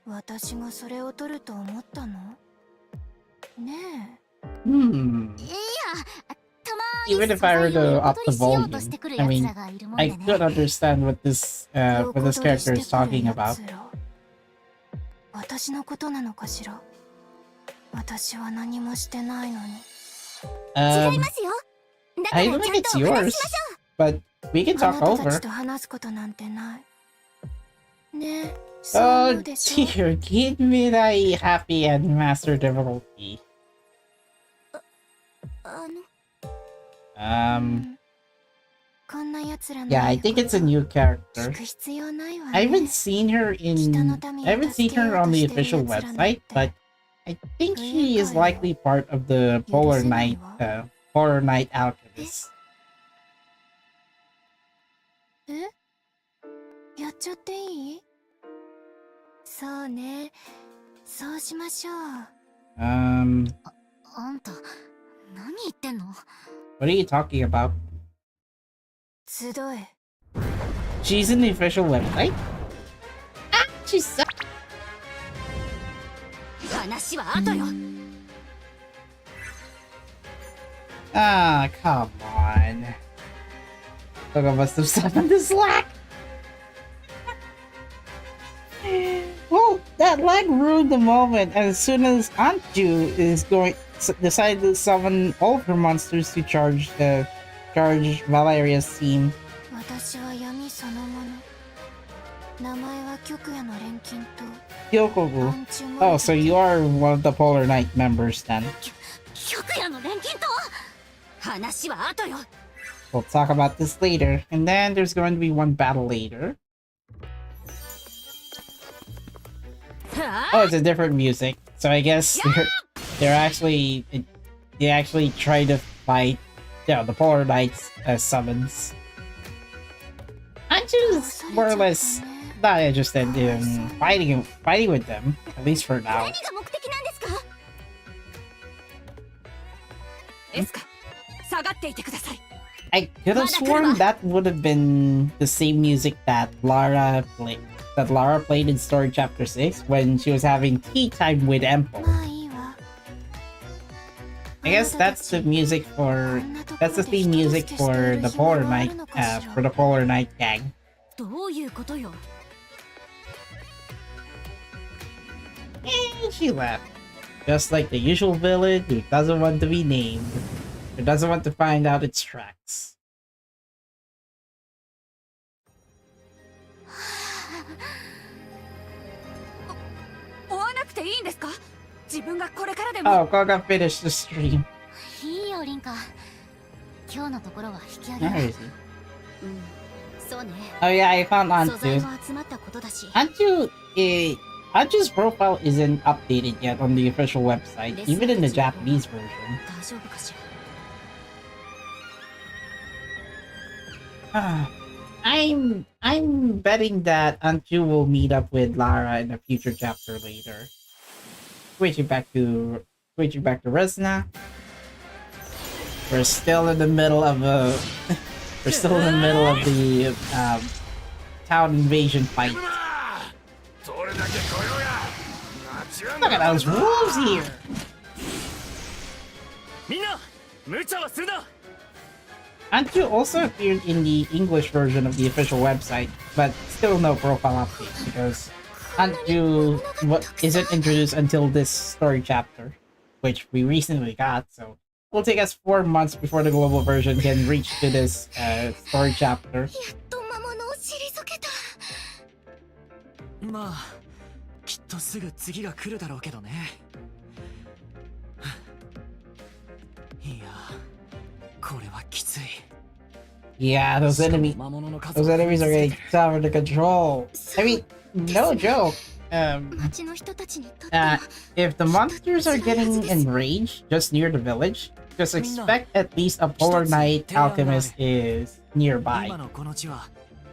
私がそれを取ると思ったの？ねえ。Hmm. いや、たま Even if I were to up the volume, I mean, I could understand what this character is talking about. 私のことなのかしら。私は何もしてないのに。違いますよ。だか I ら don't ちゃ think んと it's お話 yours, ししましょ but we can あ talk なたた over. ちと話すことなんてない。ねえ、そう思 Oh うでしょ。 dear, give me that happy and master difficulty. こんな奴らの Yeah, I think it's a new 聞 character. く必要ないわね。 I haven't seen her on the official website, but I think she is likely part of the Polar Night alchemists. え？やっちゃっていい？そうね。そうしましょう。あんた、何言ってんの？ What are you talking about? 集え。 She's in the official website? Ah, she's so 話は後よ。 Ah, come on. Look, I must have summoned the Slack. Well, that lag ruined the moment, and as soon as Antju decided to summon all of her monsters to charge Valeria's team. 私は闇そのもの。名前は極夜の錬金と Kyokogu. 暗中も Oh, so you are one of the Polar Night members then. 極夜の錬金と話は後よ。 We'll talk about this later. And then there's going to be one battle later. Oh, it's a different music. So I guess they actually try to fight, the Polar Knights as summons. I'm just more or less not interested in fighting with them, at least for now. 何が目的なんですか？エスカ、下がっていてください。 I could have sworn that would have been the same music that Lara played in Story Chapter 6 when she was having tea time with Empo. まあいいわ。 I guess that's the theme music for the Polar Night gang. どういうことよ。 And she left. Just like the usual villain who doesn't want to be named. Who doesn't want to find out its tracks. 追わなくていいんですか？自分がこれからでも。 Oh, Koga finished the stream. いいよ、リンカ。今日のところは引き上げ Where る。 is he? そうね。 Oh yeah, I found 素材 Anju. も集まったことだし。 Anju's profile isn't updated yet on the official website, even in the Japanese version. 大丈夫かしら。 I'm betting that Anju will meet up with Lara in a future chapter later. Switching back to Resna. We're still in the middle of the town invasion fight. Look at those wolves here. みんな、無茶はするな。 Anju also appeared in the English version of the official website, but still no profile update because Anju isn't introduced until this story chapter, which we recently got, so will take us 4 months before the global version can reach to this story chapter. やっと魔物を退けた。まあきっとすぐ次が来るだろうけどね。いやこれはきつい。 Yeah, those enemies are getting tougher to control. I mean, no joke. 町の人たちにとっては If the monsters are getting enraged just near the village, just expect at least a polar knight alchemist is nearby. 今のこの地は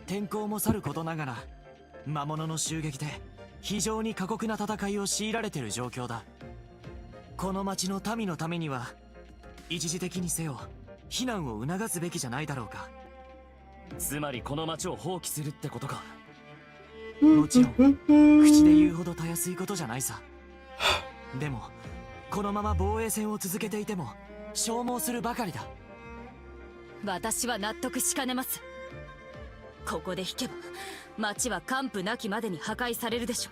天候もさることながら魔物の襲撃で非常に過酷な戦いを強いられている状況だ。この町の民のためには一時的にせよ避難を促すべきじゃないだろうか。つまりこの町を放棄するってことか。もちろん口で言うほどたやすいことじゃないさ。でもこのまま防衛戦を続けていても消耗するばかりだ。私は納得しかねます。ここで引けば町は完膚なきまでに破壊されるでしょ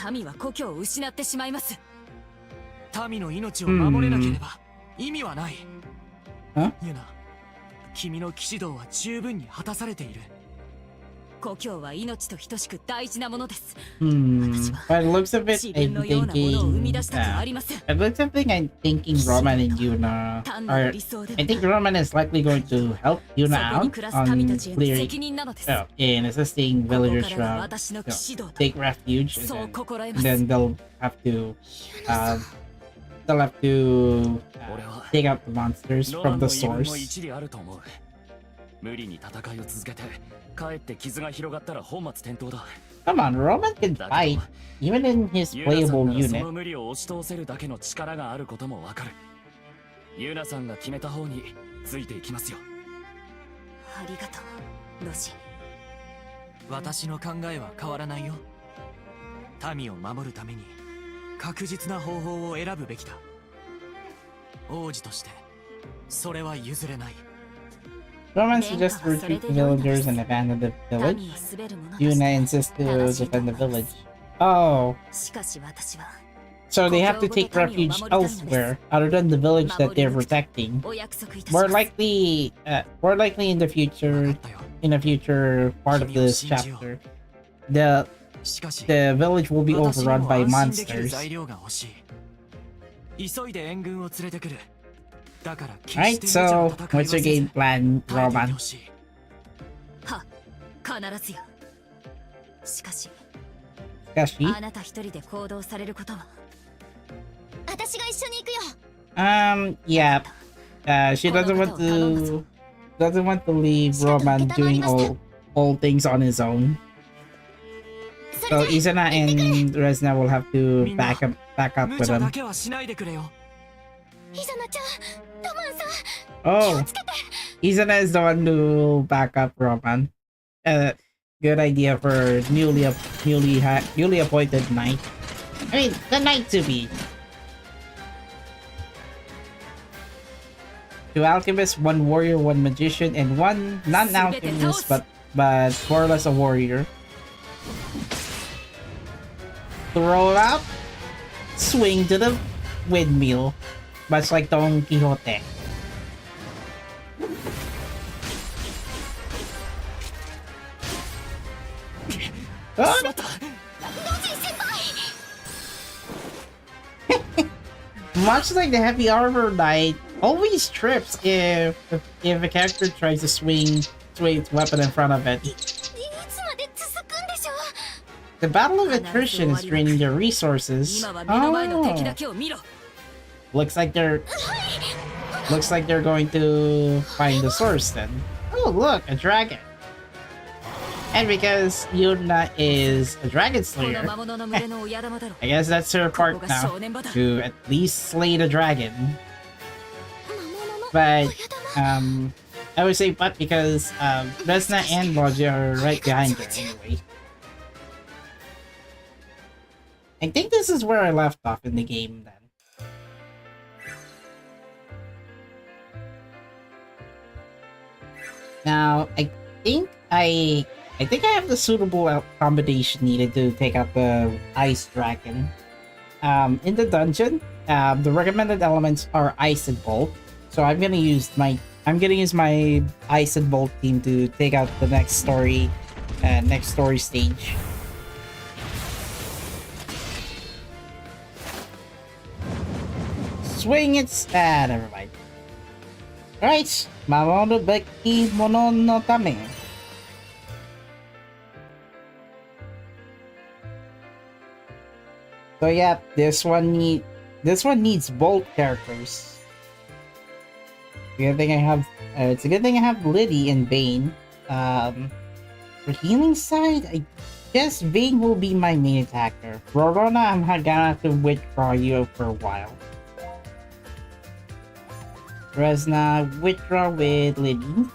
う。民は故郷を失ってしまいます。民の命を守れなければ意味はない。ん？ユナ、君の騎士道は十分に果たされている。故郷は命と等しく大事なものです。 By the looks of it, 自分のようなものを生み出したくありません。 by the looks of it, I'm thinking Roman and Yuna 単な are. る理想で I think Roman is likely going to help そ Yuna こに out 暮らす on 民たちへの clearing, 責任なのです。 in assisting ここ villagers からは from 私の騎士道だ。 take refuge, そう and 心得ます。 then they'll have to they'll have to 俺は take out the monsters ロマ from ン the の言い分も source. 一理あると思う。無理に戦いを続けてかえって傷が広がったら本末転倒だ。 Come on, Roman can だ fight けど even in his ユナさん playable ならそ unit. の無理を押し通せるだけの力があることもわかる。ユナさんが決めた方についていきますよ。ありがとうロジ。私の考えは変わらないよ。民を守るために確実な方法を選ぶべきだ。王子としてそれは譲れない。 Roman suggests to retreat the villagers and abandon the 民 village. は滑るものだし Yuna insists to defend the village. Oh, しかし私は so they have to take refuge elsewhere other than the village that they're protecting. お約束いたし More ます。 more likely in the future, in a future part of this chapter, the しかし the village will be 私に overrun も by 安心できる monsters. 材料が欲しい。急いで援軍を連れてくる。だから決 Right, して無茶 so な戦いは what's せ your ず game plan, 耐えていて Roman? ほしい。は必ずや。しかし Gashi? あなた一人で行動されることは。私が一緒に行くよ。 Yeah. She doesn't want to leave Roman doing all things on his own. そ So れじゃ Izana and Resna will have to back up 無 with 茶だ him. けはしないでくれよ。イザナちゃん、トマンさん、気 Oh, をつけて。 Izana is the one to back up Roman. Good idea for newly appointed knight. I mean, the knight to be. Two alchemists, one warrior, one magician, and one non-alchemist, but more or less a warrior. Throw it out, swing to the windmill, much like Don Quixote. Oh, しまった。 much like the heavy armor knight, always trips if a character tries to swing its weapon in front of it. いつまで続くんでしょう。 The battle of attrition is draining their resources. 今は目の前の敵だ Oh, けを見ろ。 looks like they're going to find the source then. Oh, look, a dragon. And because Yuna is a dragon この slayer, 魔物の群れの親玉だろ。 I guess that's her part now to at least slay the dragon. 魔物の But 親玉。 I would say but because Resna and Logia are right behind her anyway. I think this is where I left off in the game then. Now I think I have the suitable combination needed to take out the ice dragon. In the dungeon, the recommended elements are ice and bolt. So I'm gonna use my ice and bolt team to take out the next story stage. Swing it! Never mind. Alright, Mamono Beki Mono no Tame. So yeah, this one needs bolt characters. It's a good thing I have Liddy and Bane. For healing side, I guess Bane will be my main attacker. Rorona, I'm gonna have to withdraw you for a while. Resna, withdraw with Liddy.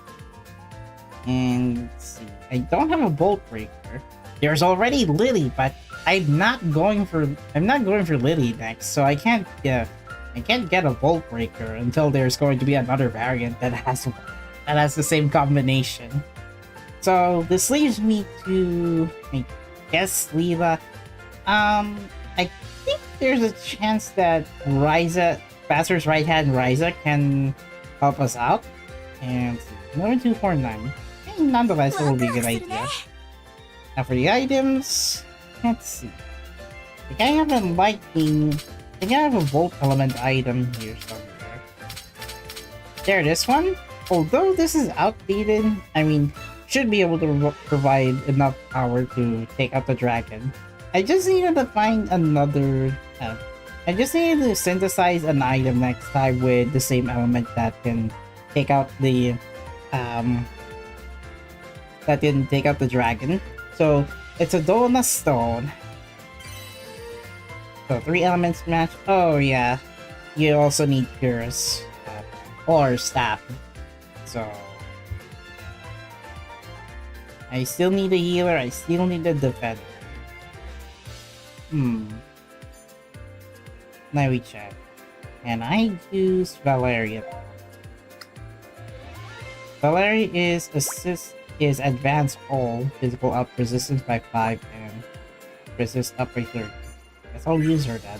And let's see, I don't have a bolt breaker. There's already Liddy, but I'm not going for Liddy next, so I can't get a bolt breaker until there's going to be another variant that has the same combination. So this leaves me to, I guess, Leela. I think there's a chance that Bastard's right hand Razer can help us out. And 1249. Nonetheless, it will be a good idea. Now for the items, let's see. I think I have a lightning. I think I have a volt element item here somewhere. There, this one. Although this is outdated, I mean, should be able to provide enough power to take out the dragon. I just needed to find another. I just needed to synthesize an item next time with the same element that can take out the dragon. So it's a Dona Stone. So 3 elements match. Oh yeah, you also need Purus or Staff. So I still need a healer. I still need a defender. Now we check. And I use Valeria. Valeria is advanced all physical up resistance by 5 and resist up by 30. Guess I'll use her then.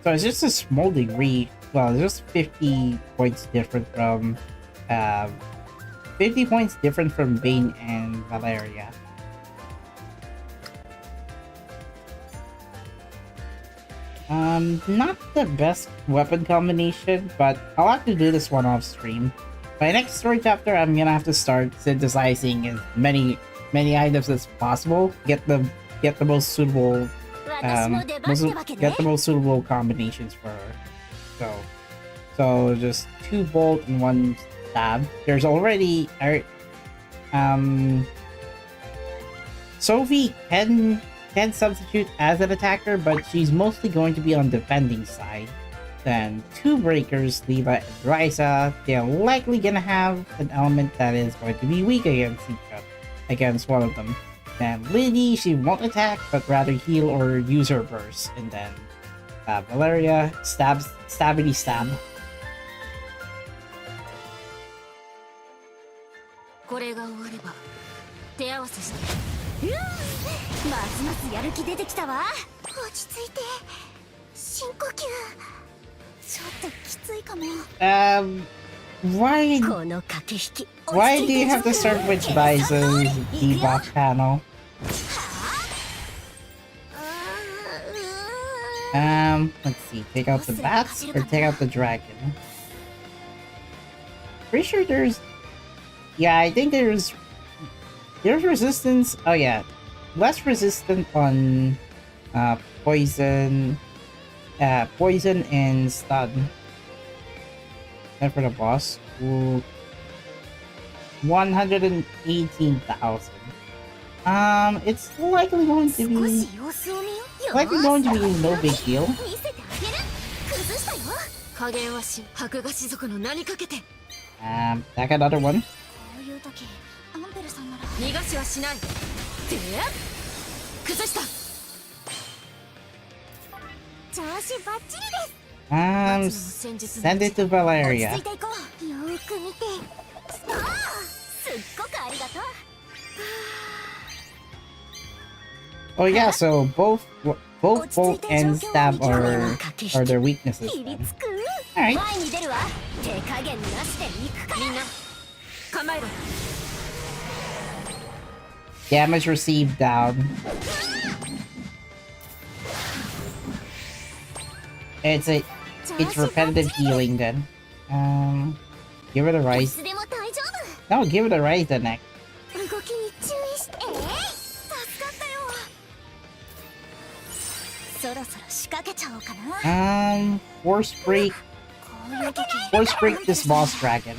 So it's just a small degree. Well, it's just 50 points different from 50 points different from Bane and Valeria. Not the best weapon combination, but I'll have to do this one off stream. By next story chapter, I'm gonna have to start synthesizing as many items as possible. Get the most suitable combinations for her. So just 2 bolt and 1 stab. There's already Sophie can substitute as an attacker, but she's mostly going to be on defending side. Then 2 breakers, Leela and Ryza, they're likely gonna have an element that is going to be weak against one of them. Then Liddy, she won't attack, but rather heal or use her burst. And then Valeria, stabbity stab. これが終われば手合わせしてますますやる気出てきたわ。落ち着いて深呼吸。ちょっときついかも。Why do you have to start with Ryza's debuff panel? Let's see. Take out the bats or take out the dragon? Pretty sure there's... Yeah, I think there's resistance. Oh yeah, less resistant on poison and stun. And for the boss, 118,000. It's likely going to be no big deal. Back another one. Send it to Valeria. Oh yeah, so both both bolt and stab are their weaknesses then. Alright. 前に出るわ。手加減なしで行くから。みんな構えろ。 Damage received down. It's repetitive healing then. Give it a rise. No, give it a rise the next. 動きに注意して。助かったよ。そろそろ仕掛けちゃおうかな。Force break. Force break this boss dragon.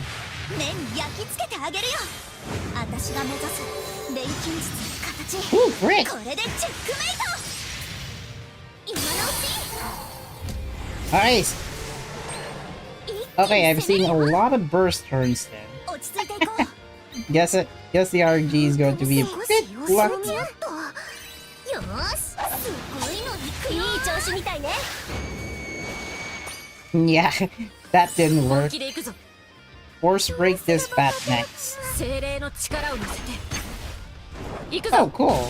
麺に焼き付けてあげるよ。私が目指す錬金術の形。 Ooh, great. これでチェックメイト。今のうち。 Nice. Okay, I'm seeing a lot of burst turns then. 落ち着いていこう。 Guess the RNG is going to be a bit lucky. よし、すごいのにくいい調子みたいね。 Yeah, that didn't 本 work. 気で行くぞ。 Force break this bat next. 精霊の力を乗せて行く Oh, ぞ。 cool.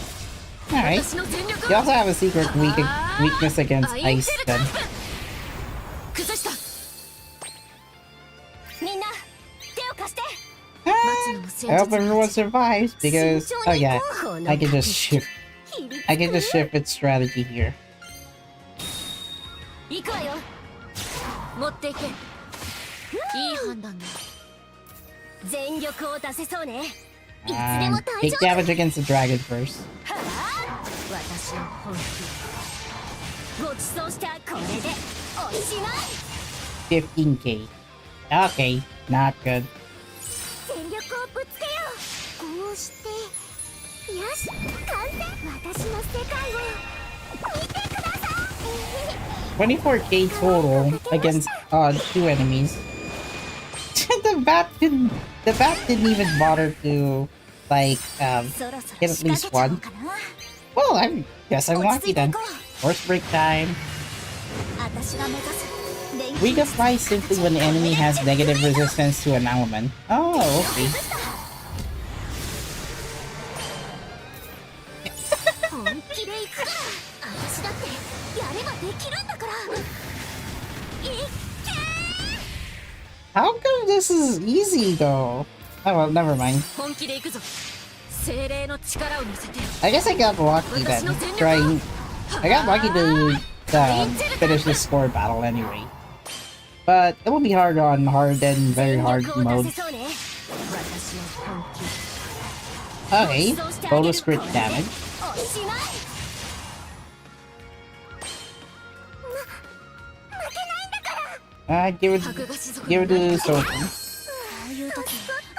Alright. 私の全力 You also have a secret weakness against アイン ice テル then. ジャンプ。崩した。みんな手を貸して。 I hope everyone survives because oh yeah, I can just shift its strategy here. 行くわよ。持っていけ。いい判断だ。全力を出せそうね。 Take damage against the dragon first. 私の本気。ごちそうしたこれでおしまい。 15k. Okay, not good. 全力をぶつけよう。こうしてよし完成。私の世界を見てください。 24k total against 2 enemies. the bat didn't even bother to like hit at least one. Well, I guess I'm lucky then. Force break time. Weak flies simply when the enemy has negative resistance to an element. Oh, okay. 本気で行くから私だってやればできるんだから。 How come this is easy though? Oh well, never mind. 本気で行くぞ。精霊の力を乗せて。 I guess I got lucky then. I got lucky to finish this score battle anyway. But it will be hard on hard and very hard mode. Okay, bonus crit damage. Give it to Sophie. こういう時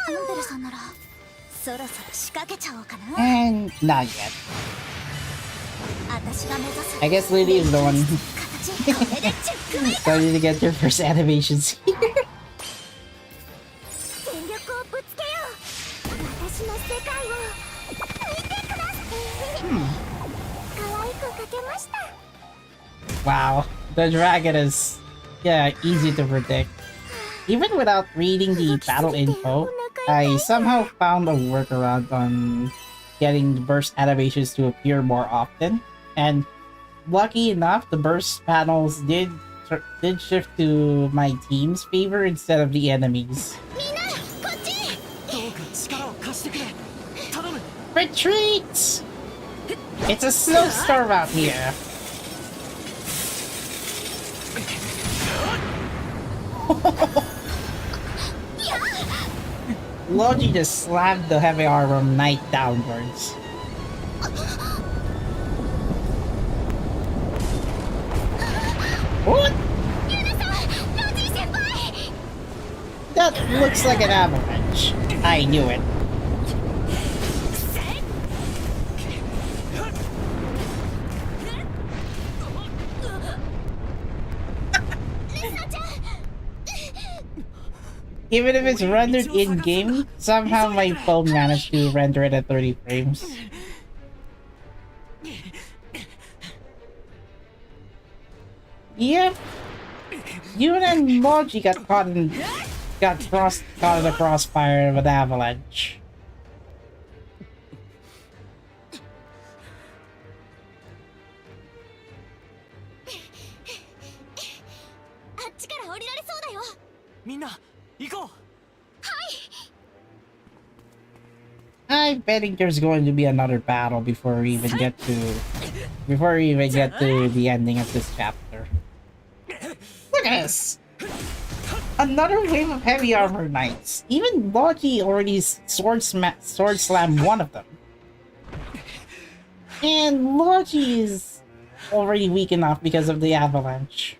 アンベルさんならそろそろ仕掛けちゃおうかな。 And not yet. 私が目指す I guess Lily is the one 形。これでチェックメイト。 starting to get your first animations here. 全力をぶつけよう。私の世界を見てください。可愛く描けました。 Wow, the dragon is easy to predict. Even without reading the battle info, I somehow found a workaround on getting the burst animations to appear more often. And lucky enough, the burst panels did shift to my team's favor instead of the enemies. みんなこっち。どうか力を貸してくれ。頼む。 Retreat! It's a snowstorm out here. Logi just slammed the heavy armor knight downwards. What? That looks like an avalanche. I knew it. Even if it's rendered in-game, somehow my phone managed to render it at 30 frames. Yep. You and Moji got caught in the crossfire of an avalanche. みんな行こう。 I'm betting there's going to be another battle before we even get to the ending of this chapter. Look at this! Another wave of heavy armor knights. Even Logi already sword slammed one of them. And Logi is already weak enough because of the avalanche.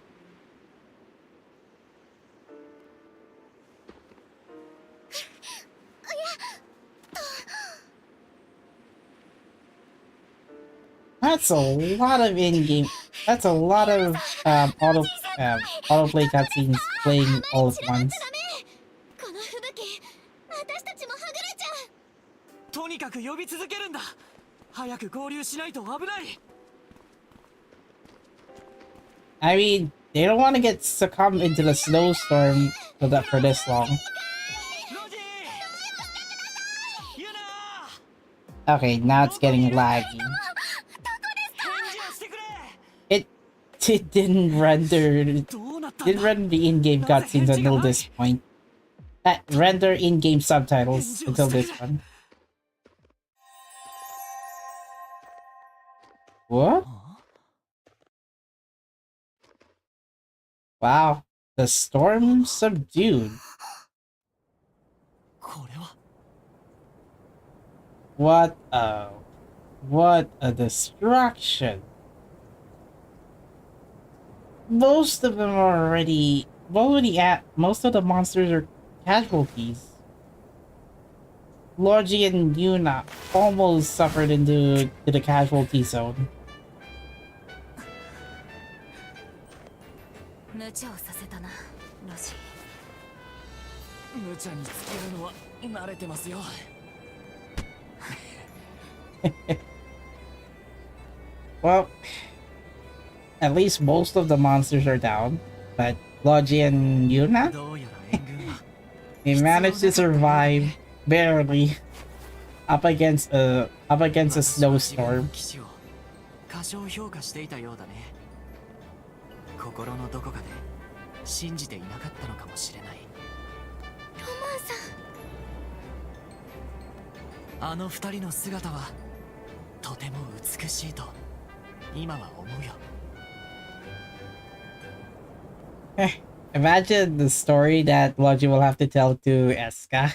That's a lot of in-game. That's a lot of autoplay cutscenes playing all at once. とにかく呼び続けるんだ。早く合流しないと危ない。 I mean, they don't want to get succumb into the snowstorm for this long. Okay, now it's getting laggy. It didn't render the in-game cutscenes until this point. Render in-game subtitles until this one. What? Wow, the storm subdued. What a destruction. Most of them are already most of the monsters are casualties. Logi and Yuna almost suffered into the casualty zone. 無茶をさせたな、ロジ。無茶に付き合うのは慣れてますよ。Well, at least most of the monsters are down, but Logi and Yuna, they managed to survive barely up against a snowstorm. 過小評価していたようだね。心のどこかで信じていなかったのかもしれない。ロマンさん。あの二人の姿はとても美しいと今は思うよ。Imagine the story that Logi will have to tell to Eska.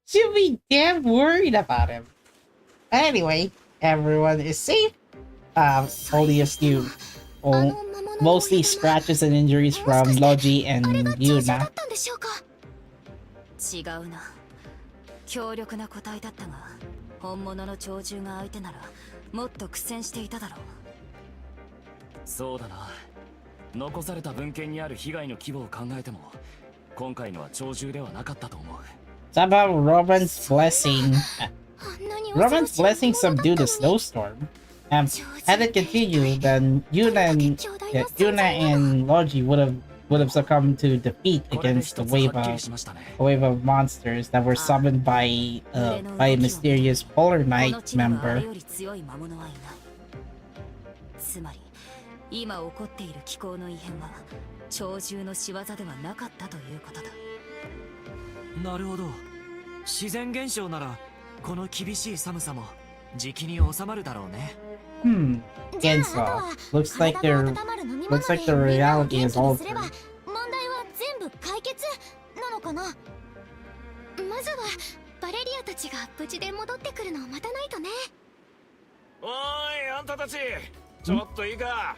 She'll be damn worried about him. Anyway, everyone is safe. Only a few, mostly scratches and injuries from Logi and Yuna. 違うな。強力な個体だったが、本物の鳥獣が相手ならもっと苦戦していただろう。そうだな。残された文献にある被害の規模を考えても、今回のは鳥獣ではなかったと思う。Somehow Roman's blessing subdued the snowstorm. Had it continued, then Yuna and Logi would have succumbed to defeat against a wave of monsters that were summoned by a mysterious Polar Knight member. つまり今起こっている気候の異変は鳥獣の仕業ではなかったということだ。なるほど。自然現象ならこの厳しい寒さもじきに収まるだろうね。Genso. Looks like the reality is altered. 問題は全部解決なのかな。まずはバレリアたちが無事で戻ってくるのを待たないとね。おーい、あんたたち、ちょっといいか。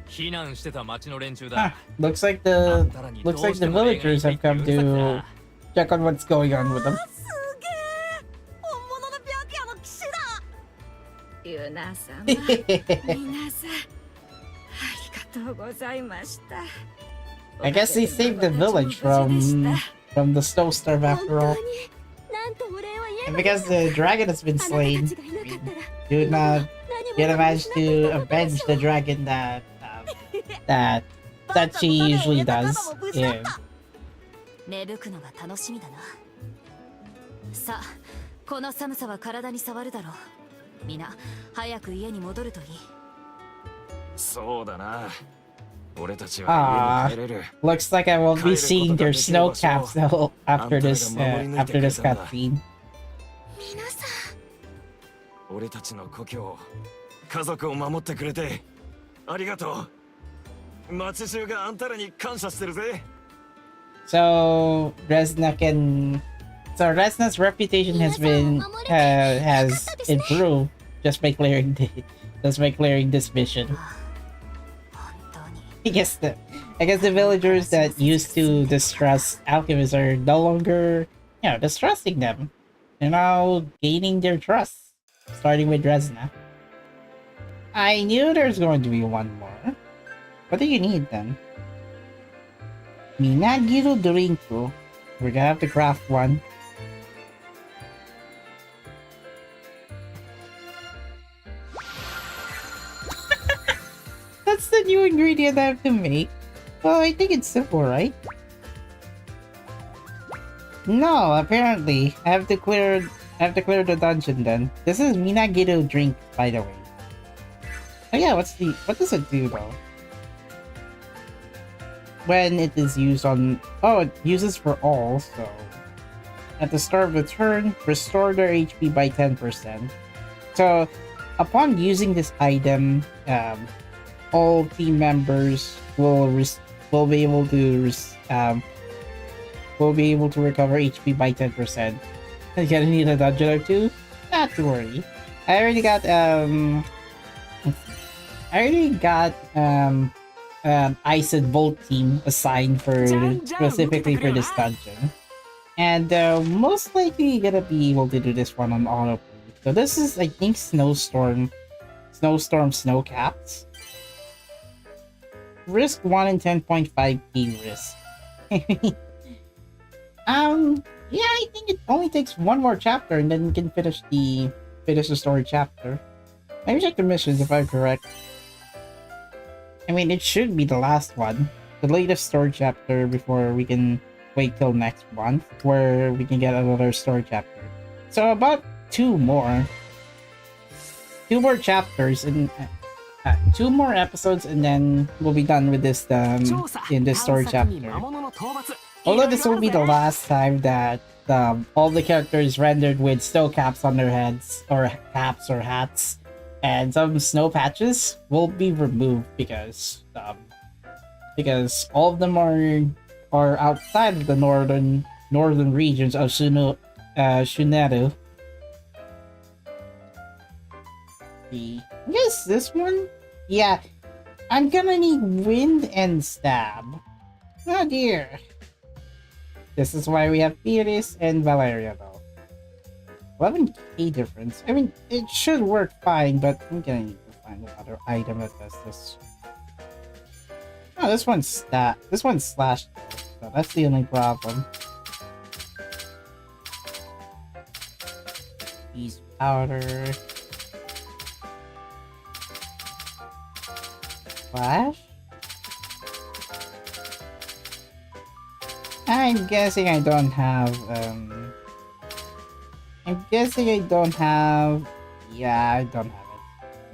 避難してた町の連中だ。Looks like the villagers have come to check on what's going on with them. ユナ様、皆さん、ありがとうございました。I guess they saved the village from the snowstorm after all. And because the dragon has been slain, Yuna managed to avenge the dragon that she usually does. Yeah. 芽吹くのが楽しみだな。さあ、この寒さは体に触るだろう。みんな早く家に戻るといい。そうだな。俺たちは家に帰れる。 Looks like I won't be seeing their snow caps though after this cutscene. 皆さ俺たちの故郷を、家族を守ってくれてありがとう。町中があんたらに感謝してるぜ。 So Resna's reputation has improved just by clearing this mission. ん、本当に I guess the villagers that used to distrust alchemists are no longer, distrusting them. They're now gaining their trust, starting with Resna. I knew there's going to be one more. What do you need then? Minagiru Dorinku. We're gonna have to craft one. That's the new ingredient I have to make. Well, I think it's simple, right? No, apparently. I have to clear the dungeon then. This is Minagiru drink, by the way. Oh yeah, what does it do though? When it is used on... Oh, it uses for all, so... At the start of the turn, restore their HP by 10%. So, upon using this item, all team members will be able to recover HP by 10%. I'm gonna need a dungeon or two? Not to worry. I already got Ice and Volt team assigned for specifically for this dungeon, and most likely gonna be able to do this one on auto play. So this is, I think, Snowstorm Snowcaps. Risk 1 in 10.5k risk. Yeah, I think it only takes one more chapter and then you can finish the story chapter. Let me check the missions if I'm correct. I mean, it should be the last one, the latest story chapter, before we can wait till next month where we can get another story chapter. So about two more chapters and 2 more episodes, and then we'll be done with this in this story chapter. Although this will be the last time that all the characters rendered with snow caps on their heads, or caps or hats, and some snow patches will be removed because all of them are outside of the northern regions of Shuneru. I guess this one? Yeah, I'm gonna need wind and stab. Oh dear. This is why we have Iris and Valeria though. 11k difference. I mean, it should work fine, but I'm gonna need to find another item that does this. Oh, this one's slashed though, so that's the only problem. Use powder. Flash? I'm guessing I don't have, yeah, I don't have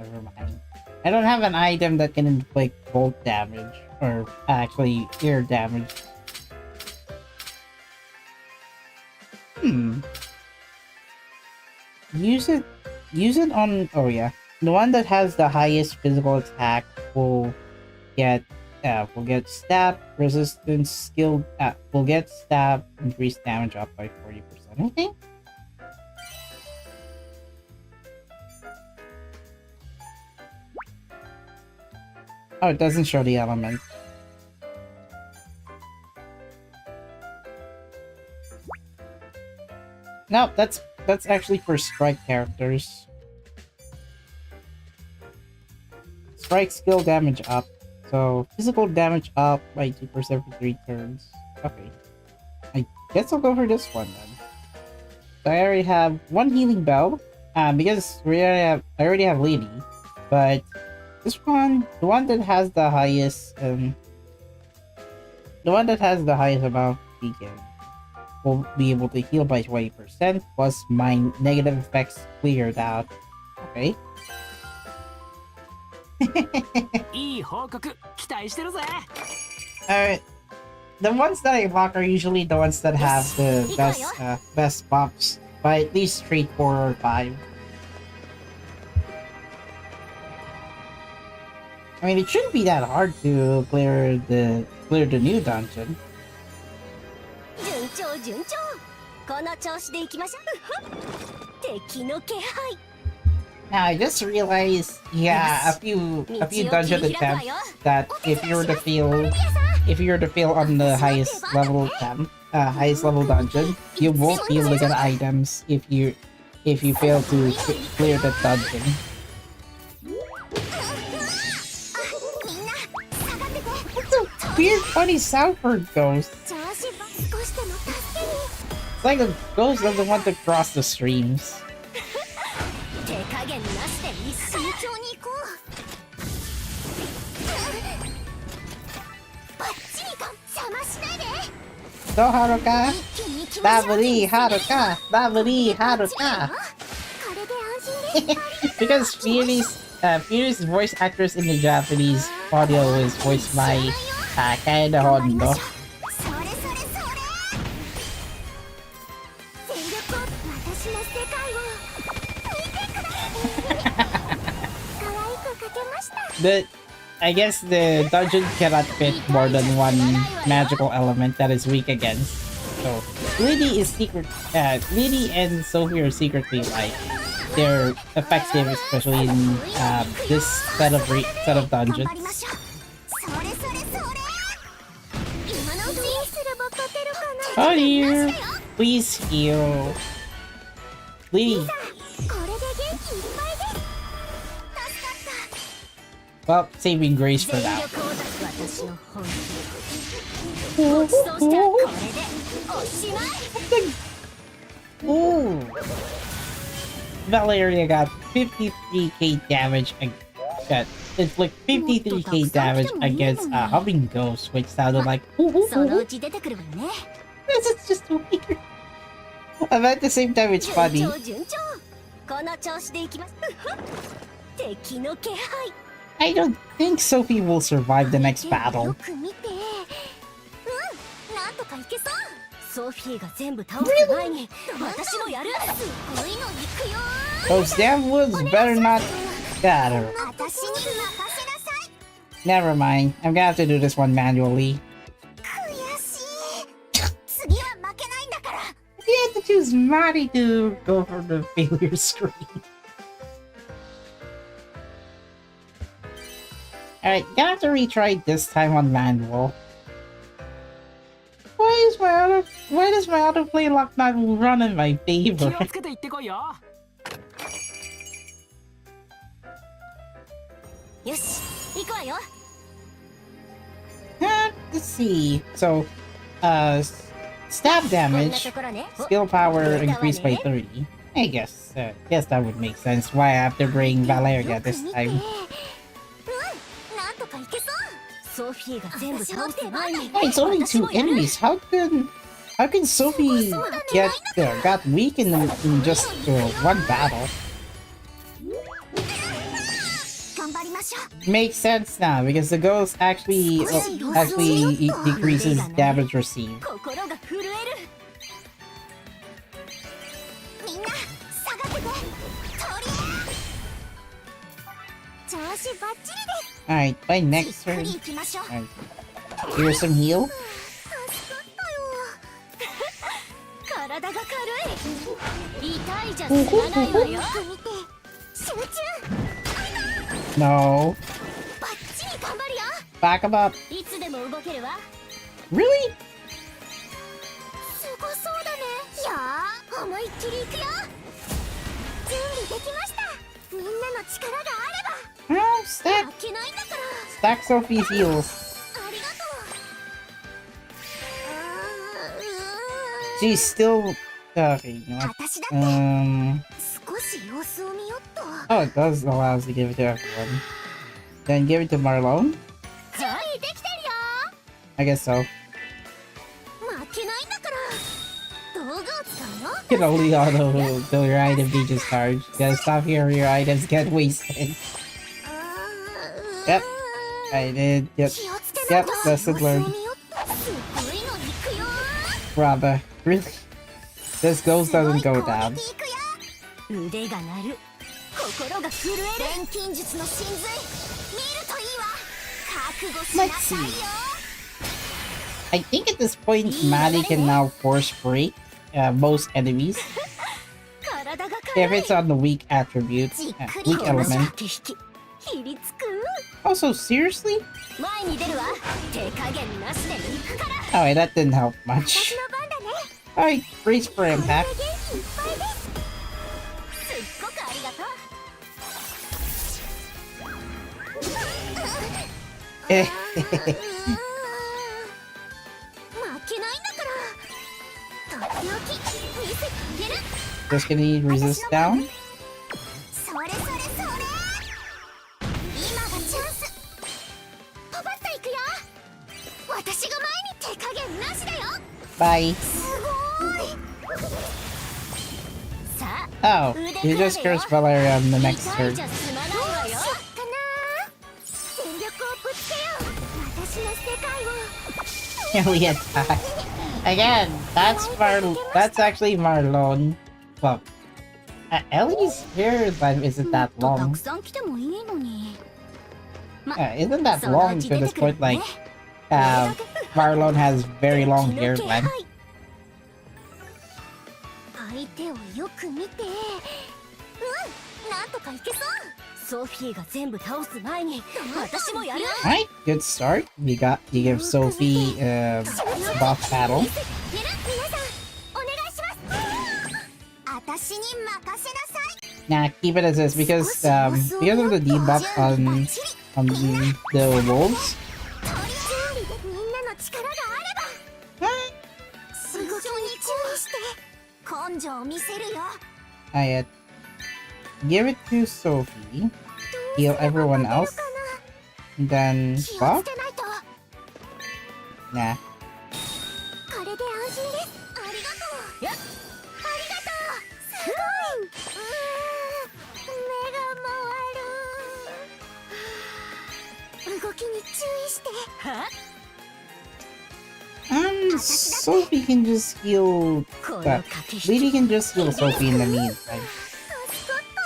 it. Never mind. I don't have an item that can inflict bolt damage, or actually ear damage. Use it on, oh yeah. The one that has the highest physical attack will get stab, resistance, skill, will get stab, increased damage up by 40%, I think? Oh, it doesn't show the element. No, that's actually for strike characters. Strike skill damage up. So, physical damage up by 2% for 3 turns. Okay. I guess I'll go for this one then. So I already have one healing bell. Because I already have Lady. But this one, the one that has the highest amount of beacon will be able to heal by 20% plus my negative effects cleared out. Okay. いい報告期待してるぜ。 Alright. The ones that I lock are usually the ones that have the best buffs. By at least 3, 4, or 5. I mean, it shouldn't be that hard to clear the new dungeon. 順調順調。この調子でいきましょう。敵の気配。 Now I just realized, yeah, a few dungeon attempts that if you were to fail on the highest level dungeon, you won't be able to get items if you fail to clear the dungeon. What's a weird funny sound for a ghost? It's like a ghost doesn't want to cross the streams. 手加減なしで慎重に行こう。バッチリか邪魔しないで。 So Haruka, Babali Haruka, Babali Haruka. これで安心です。 Because Furi's voice actress in the Japanese audio is voiced by Kaeda Hondo. それそれそれ。全力を私の世界を見てください。可愛く描けました。 I guess the dungeon cannot fit more than one magical element that is weak against. So Lily and Sophie are secretly like they're effective, especially in this set of dungeons. それそれそれ。今のうちにすれば勝てるかな。 Oh dear, please heal. Lily. これで元気いっぱいです。助かった。 Well, saving grace for 全 that. 力を出す私の本気。ごちそうしたらこれでおしまい。 Ooh. Valeria got 53k damage inflict 53k damage against a humming ghost, which sounded like そのうち出てくるわよね。 this is just weird. But at the same time, it's funny. 順調順調。この調子でいきます。敵の気配。 I don't think Sophie will survive the next よ battle. く見て。なんとかいけそう。ソフィーが全部倒す前に私もやる。すごいの行くよ。 Those damn woods better not. God, 私に任せなさい。 never mind. I'm gonna have to do this one manually. 悔しい。次は負けないんだから。 You had to choose Mari to go for the failure screen. Alright, gonna have to retry this time on manual. Why does my autoplay lock not run in my 気 favor? をつけて行ってこいよ。よし、行くわよ。 Let's see. So, stab こんな damage, ところね。 skill power increased by 30. I guess that would make sense. Why I have to bring Valeria this よく見て。 time? なんとかいけそう。ソフィーが全部倒す前に。 Oh, it's only 2 enemies. How can Sophie got weak in just one battle? 頑張りましょう。 Makes sense now because the ghost actually decreases damage received. 心が震える。みんな下がってて。とり調子バッチリです。 Alright, by ゆっ next く turn. り行きましょう。 Alright. Here's some heal. 助かったよ。体が軽い。痛いじゃ済まないわよ。よく見て。集中。 No. バッチリ頑張るよ。 Back him up. いつでも動けるわ。 Really? すごそうだね。いやー、思いっきり行くよ。準備できました。みんなの力があ Oh, れ stack ば負けないんだから。 Sophie's heals. ありがとう。 She's still. Okay, you know what? 私だって 少し様子を見よっと。 Oh, it does allow us to give it to everyone. Then give it to Marlon? はいできてるよ。 I guess so. 負けないんだから。道具を使うよ。 You can only auto till your item reaches charge. Gotta stop here or your items get wasted. Yep, I did. Yep, yep, lesson learned. すごいのに行くよ Brother, really? This ghost doesn't go down. 腕が鳴る、心が震える。錬金術の神髄見るといいわ。覚悟しな Let's さい see. よ。 I think at this point, Maddie can now force break most enemies 体が if it's on the weak attribute, weak この element. 駆け引き、ひりつく。 Also, seriously? 前に出るわ。手加減なしで行くから。 Oh, wait, that didn't help 私 much. の番だね。 Alright, brace for これで impact. 元気いっぱいです。すっごくありがとう。 Eh, 負けないんだから。とっておき見せてあげる。 Just gonna need resist down. それそれそれ。今がチャンス。パパッといくよ。私が前に手加減なしだよ。 Bye. すごい。さあ、 Oh, you just cursed Valeria on the next 痛い turn. じゃ済まないどうわよ。しよっかな。全力をぶつけよう。私の世界を。We attack. Again, that's actually Marlon. Well, Ellie's hair time isn't that た long. くさん来てもいいのに。 Isn't that long to this point? Like, Marlon has very long hair length. 相手をよく見て。なんとかいけそう。ソフィーが全部倒す前に私もやる。 Alright, good start. You give Sophie buff battle. 皆さんお願いします。私に任せなさい。 Nah, keep it as is because of the debuff on the wolves. 準備でみんなの力があれば。慎重に注意して根性を見せるよ。 Give it to Sophie. Heal everyone else. And then 気を buff? つけないと。 Nah. これで安心です。ありがとう。ありがとう。すごい。目が回る。動きに注意して。 Sophie can just heal. この駆け引き。 Lady can just heal Sophie in the meantime. 助かった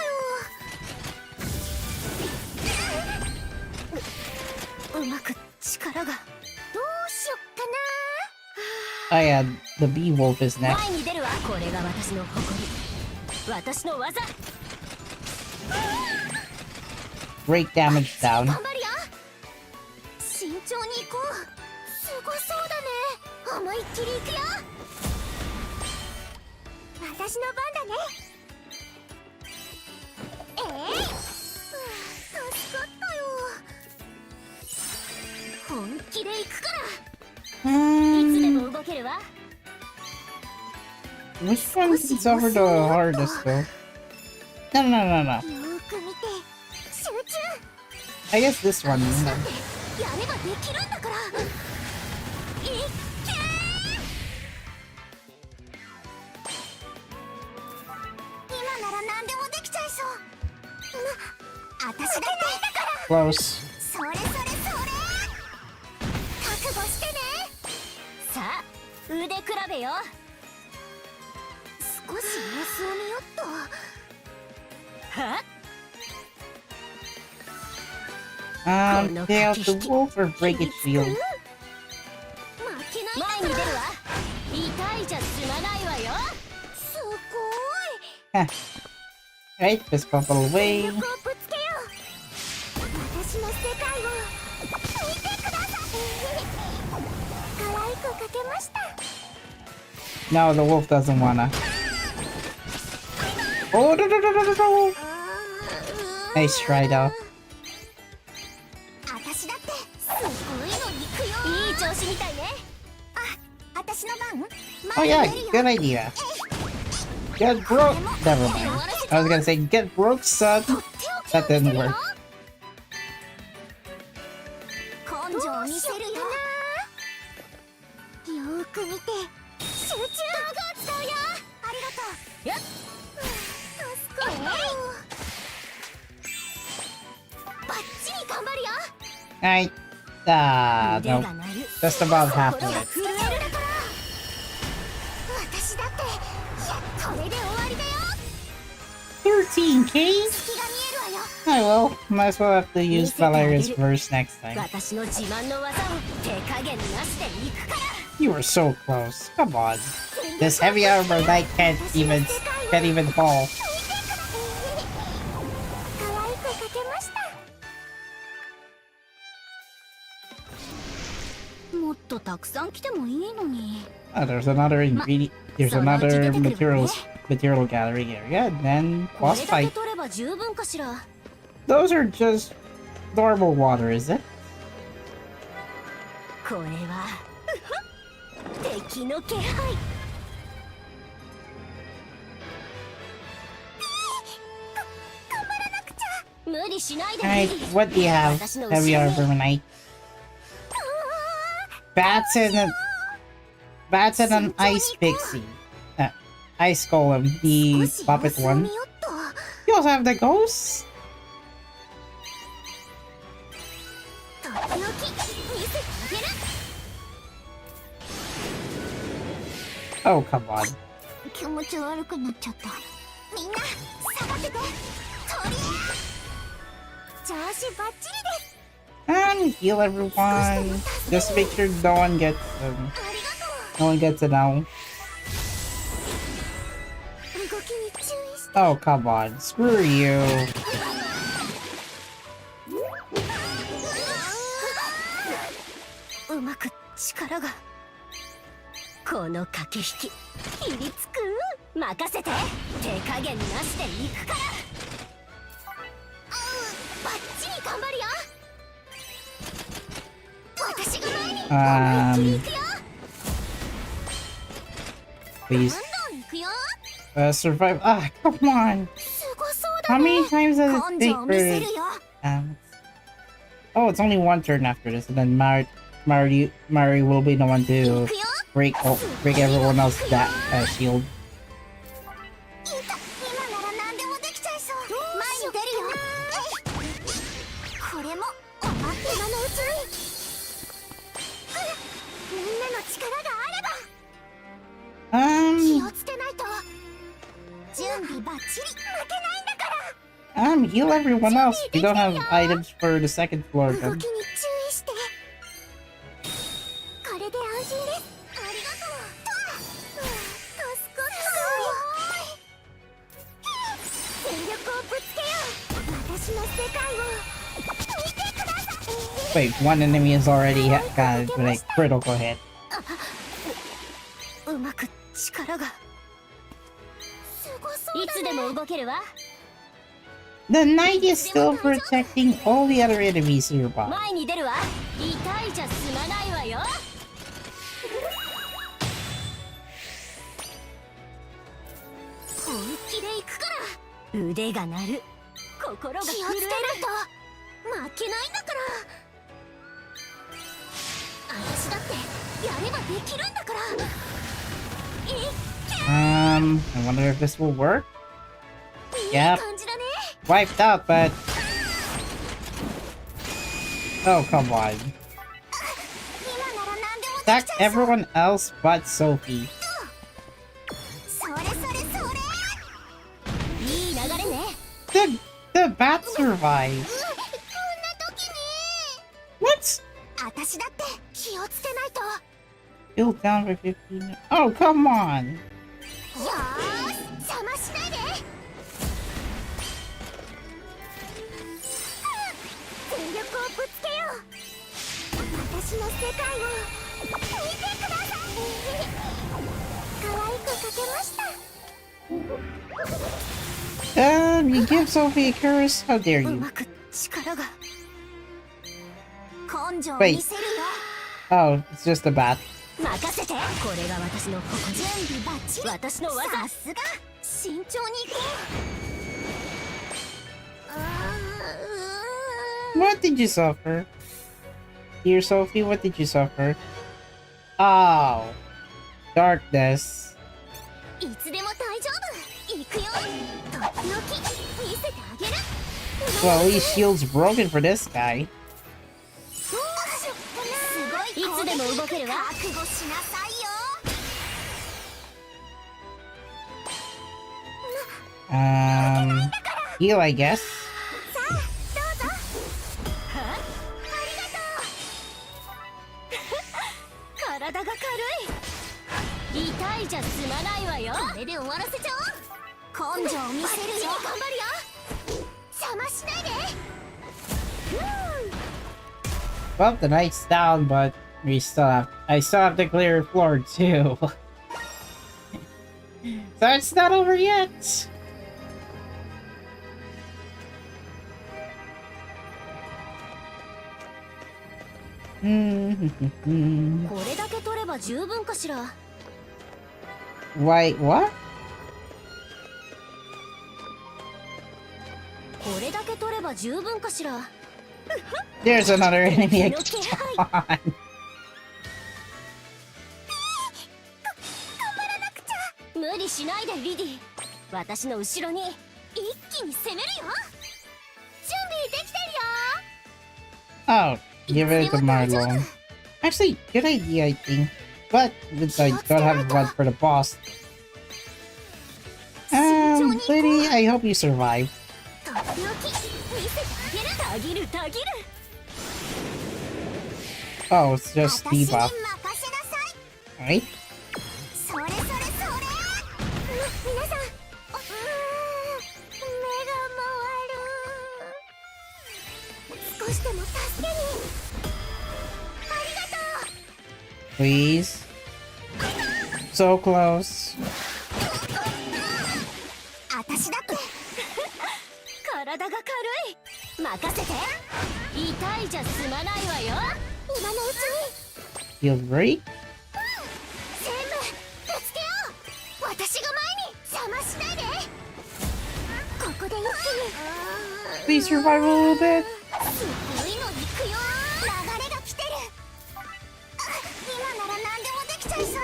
よ。うまく力が。どうしよっか Oh yeah, the bee wolf is next. 前に出るわ。これが私の誇り。私の技。 Break damage down. な。頑張るよ。慎重に行こう。すごそうだね。思いっきり行くよ。私の番だね。助かったよ。本気で行くから。いつでも動けるわ。 Which one is over the hardest though? No. よーく見て集中。 I guess this one. だってやればできるんだから。いっけー。今なら何でもできちゃいそう。私だって Close. それそれそれ。覚悟してね。さあ、腕比べよ。少し様子を見よっと。は Tail the wolf or break its shield. 負けないんだ前に出るわ。痛いじゃ済まないわよ。すご Right, fist bump い。 away. 力をぶつけよう。私の世界を見てください。可愛く描けました。 No, the wolf doesn't wanna. Oh, no. Nice try though. 私だってすごいの行くよ。いい調子みたいね。私の番。 Oh yeah, good idea. Get broke. Never mind. I was gonna say get broke, son. That didn't work. 根性を見せるよ。よーく見て集中。道具を使うよ。ありがとう。やっ。助かったよ。バッチリ頑張るよ。Right. No. Just about half of it. 私だっていやこれで終わりだよ 13K? 隙が見えるわよ I will. Might as well have to use Valeria's verse next time. 私の自慢の技を手加減なしでいくから。 You were so close. Come on. This heavy armor knight can't even fall. 可愛く描けましたもっとたくさん来てもいいのに。 There's another ingredient. There's another material gallery area, and then こ boss れだけ fight. 取れば十分かしら。 Those are just normal water, is it? これは敵の気配。無理しないで。 Alright, what do you have? Heavy armor knight. Bats and an ice pixie. Ice golem, the puppet one. You also have the ghosts? Oh, come on. 気持ち悪くなっちゃったみんな下がっててとりあえず調子バッチリです And heal everyone. Just make sure no one gets it now. 動きに注意して Oh, come on. Screw you. うまく力が。この駆け引きひりつく。任せて。手加減なしでいくから。バッチリ頑張るよ。私が前に思いっきり行くよ。 Please. どんどん行くよ Survive. Ah, come on. すごそうだ How ね many times does it 根 take 性見せ for... るよ Oh, it's only one turn after this, and then Mari will be the one to 行くよ break everyone else's shield. いた今なら何でもできちゃいそう前に出るよこれもおまけ今のうちにみんなの力があれば気をつけないと準備バッチリ負けないんだから Heal everyone else. We don't have items for the second floor 動 then. きに注意してこれで安心ですありがとう助かった全力をぶつけよう私の世界を見てください Wait, one enemy has already got it with a critical hit. うまく力が。すごそうだいつでも動けるわ。 The knight is still protecting all the other enemies nearby. 前に出るわ。痛いじゃ済まないわよ。本気で行くから。腕が鳴る。心が震える。気をつけないと負けないんだから私だってやればできるんだから I wonder if this will work. いい Yep. 感じだね Wiped out, but... Oh, come on. 今なら何でもでき Attack ちゃいそう everyone else but Sophie. それそれそれいい流れね。 The bat survived. こんな時に What? 私だって気をつけないと Build down for 15. Oh, come on. よーし邪魔しないで全力をぶつけよう私の世界を見てください可愛く描けました You give Sophie a curse? How dare う you? まく力が。根性を Wait. 見せるよ Oh, it's just a bat. 任せて。これが私の誇り。準備バッチリ私の技。さすが慎重にいこう What did you suffer? Dear Sophie, what did you suffer? Oh. Darkness. いつでも大丈夫行くよとっておき見せてあげる Well, at least shield's broken for this guy. でも動けるわ。覚悟しなさいよ。 Heal, I guess. さあどうぞ。ありがとう。体が軽い。痛いじゃ済まないわよ。これで終わらせちゃおう。根性を見せるよ。頑張るよ。邪魔しないで。 Well, the night's down, but I still have to clear floor 2. So it's not over yet. Hmm. これだけ取れば十分かしら。 Wait, what? これだけ取れば十分かしら。 There's another enemy again. 無理しないでリディ。私の後ろに一気に攻めるよ。準備できてるよ。 Oh, give it to Marlon. Actually, good idea, I think. But I don't have one for the boss. Lady, I hope you survive. とっておき見せてあげる。たぎるたぎる。 Oh, it's just 私に任せ debuff. なさい。 Right? それそれそれ。皆さん、目が回る。少しでも助けに。ありがとう。 Please. So close. 私だって体が軽い。任せて。痛いじゃ済まないわよ。今のうちに Heal break? 全部ぶつけよう。私が前に邪魔しないで。ここで一気に Please survive a little bit. すごいの行くよ。流れが来てる。今なら何でもできちゃいそう。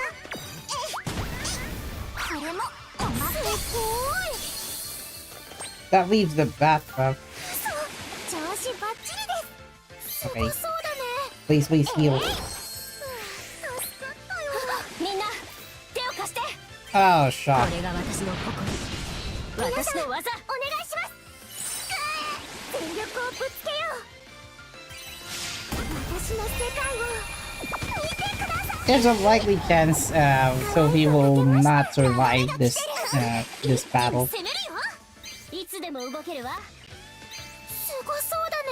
これもおまけ。すごい。 That leaves the bathtub. 調子バッチリです。すご Okay. そうだね。 Please, please heal. 助かったよ。みんな手を貸して。 Oh, こ shock. れが私の誇り。私の技。お願いします。全力をぶつけよう。私の世界を見てください。 There's a likely chance Sophie will not survive this battle. 攻めるよ。いつでも動けるわ。すごそうだね。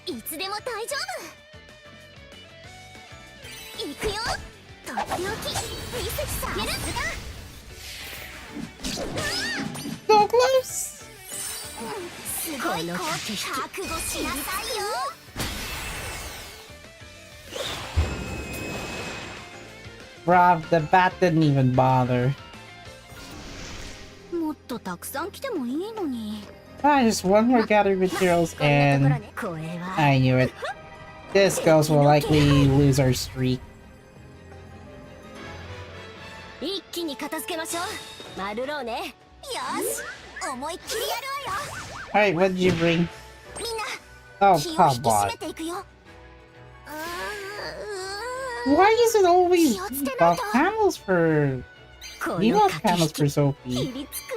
いつでも大丈夫。行くよ。とっておき見せてさげる。 So close. すごい子。覚悟しなさいよ。 Bruh, the bat didn't even bother. もっとたくさん来てもいいのに。 Just one more gathered materials こんなところ and ね。これは I knew it. This ghost will likely lose our streak. 一気に片付けましょう。マルローね。よし、思いっきりやるわよ。 Alright, what did you bring? みんな Oh, 気を引き come 締 on. めていくよ。 Why is it always 気をつけない debuff と。 panels for この debuff 駆け panels 引 for き Sophie? ひりつく。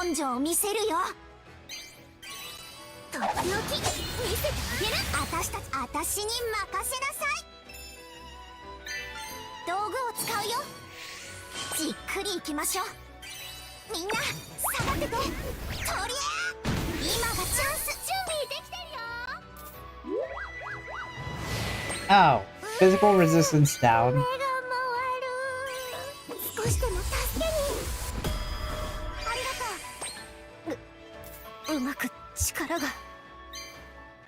根性を見せるよ。とっておき見せてあげる。私に任せなさい。道具を使うよ。じっくり行きましょう。みんな下がってて。とりあえ今がチャンス。準備できてるよ。 Oh, physical resistance 目 down. が回る。少しでも助けに。ありがとう。うまく力が。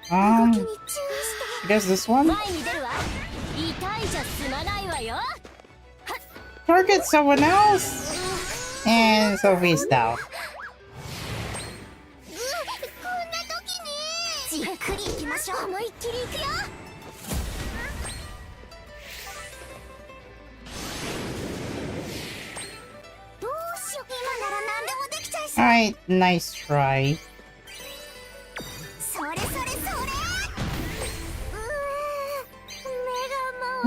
動きに注意 I して。 guess this one? 前に出るわ。痛いじゃ済まないわよ。 Target someone else! And Sophie's down. こんな時にじっくり行きましょう。思いっきり行くよ。どうしよう。今なら何でもできちゃいそう。 Alright, nice try. それそれそれ。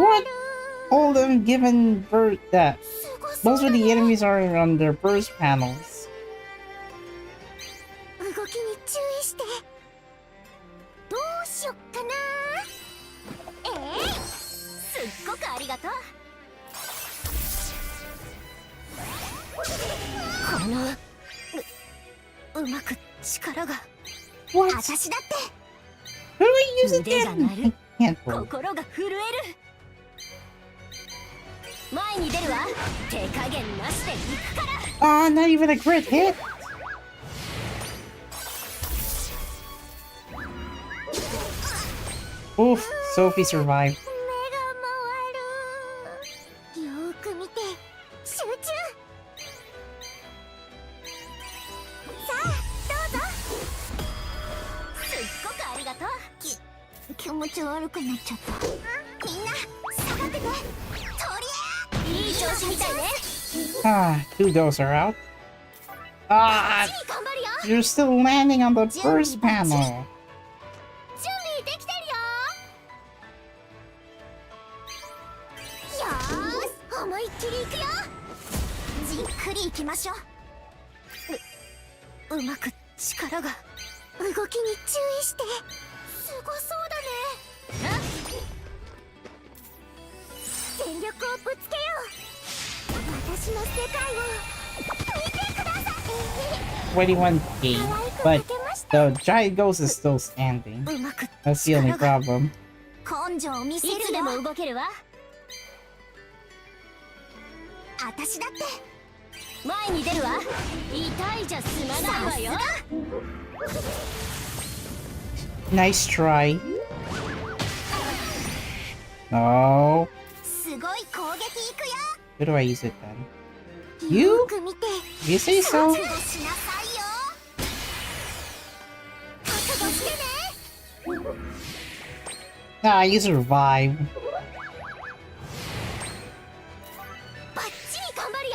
What? All them given birth that most of the enemies are on their burst panels. 動きに注意して。どうしよっかな。すっごくありがとう。このうまく力が What? 私だって How do I use it 腕が鳴 then? る I can't roll. 心が震える。前に出るわ。手加減なしで行くから。 Ah, not even a crit hit. Oof, Sophie survived. 目が回る。よーく見て集中。さあどうぞ。すっごくありがとう。気持ち悪くなっちゃった。みんな下がってて。とりいい調子みたいね。 Ah, 2 those are out. Ah, いい頑張るよ。 you're still landing on the first panel. 準備できてるよ。よーし思いっきりいくよ。じっくりいきましょう。うまく力が。動きに注意して。すごそうだね。全力をぶつけよう。私の世界を見てください。 21k, but the giant ghost is still standing. うまく That's the only 力が。 problem. 根性を見せるよ。いつでも動けるわ。私だって。前に出るわ。痛いじゃ済まないわよ。 Nice try. No. すごい攻撃いくよ。 Where do I use it then? よ You? ーく見て。 You say 覚 so? 悟しなさいよ。覚悟してね。 Nah, you survive. バッチリ頑張るよ。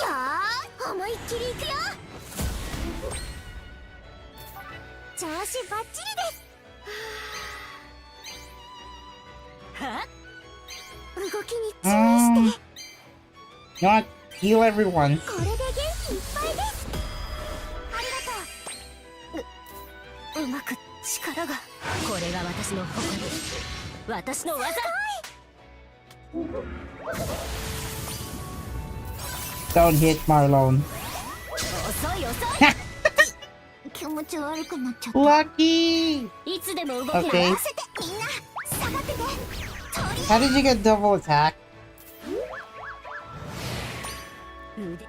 よー、思いっきりいくよ。調子バッチリです。は動きに注意 Um, して。 you know what? Heal everyone. これで元気いっぱいです。ありがとう。うまく力が。これが私の誇り。私の技。 Don't hit Marlon. 遅い遅い。気持ち悪くなっちゃった。 Lucky! いつでも動けるわ。 Okay. させてみんな下がってて。とり How did you get double attack? 腕。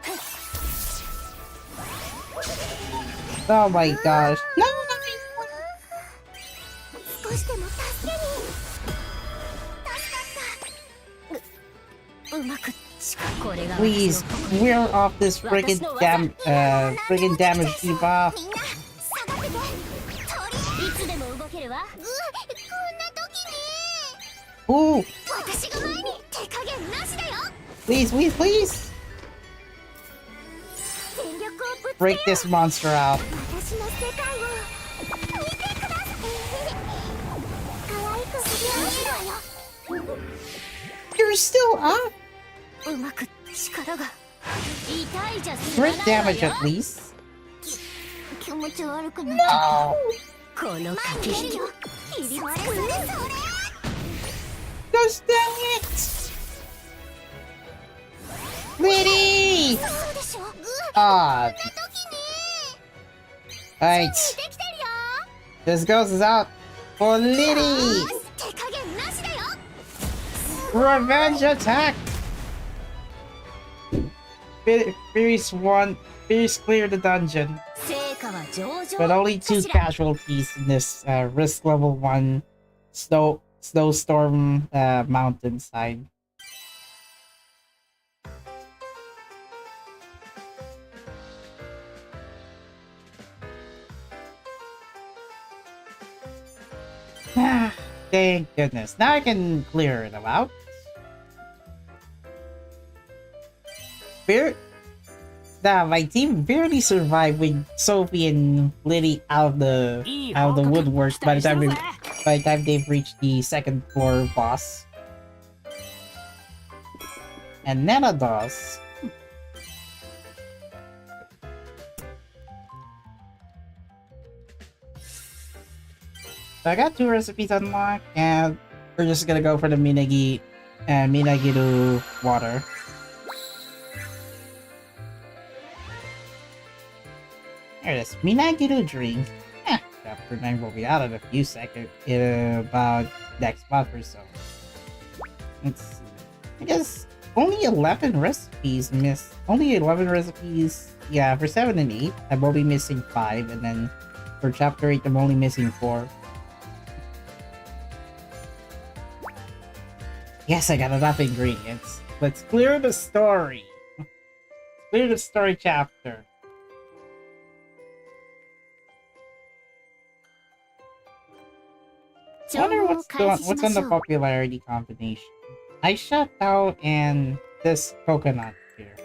Oh my gosh. No! 少しでも助けに。助かっうまく力。これが私 Please, の誇り。 we're off this friggin' friggin' damage debuff. た。みんな下がってて。とりいつでも動けるわ。こんな時に。 Ooh! 私が前に手加減なしだよ。 Please, please, please! 全力をぶつけよ Break う。 this monster out. 私の世界を見てください。可愛くしてあげるわよ。 You're still up! うまく力が。痛いじゃ済ま Great ないわ damage よ。 at least. 気持ち悪くなっちゃっ No! このた。駆け引き。よ。それそれそれ。 Gosh dang it! Liddy! そうでしょ。 Ah, 時に。 alright. できてるよ。 This ghost is out for Liddy! 手加減なしだよ。 Revenge attack! Fierce clear the dungeon, 成果は上々 but only 2 かしら。 casualties in this risk level 1 snowstorm mountainside. Ah, thank goodness. Now I can clear them out. my team barely survived with Sophie and Liddy out of the woodwork by the time they've reached the second floor boss. And Nana does. So I got 2 recipes unlocked, and we're just gonna go for the Minagiru water. There it is. Minagiru drink. Chapter 9 will be out in a few seconds, in about next month or so. Let's see. I guess only 11 recipes missed. Only 11 recipes. Yeah, for 7 and 8, I'm only missing 5, and then for chapter 8, I'm only missing 4. Yes, I got enough ingredients. Let's clear the story. Clear the story chapter. I wonder what's on the popularity combination. I shut out and this coconut here.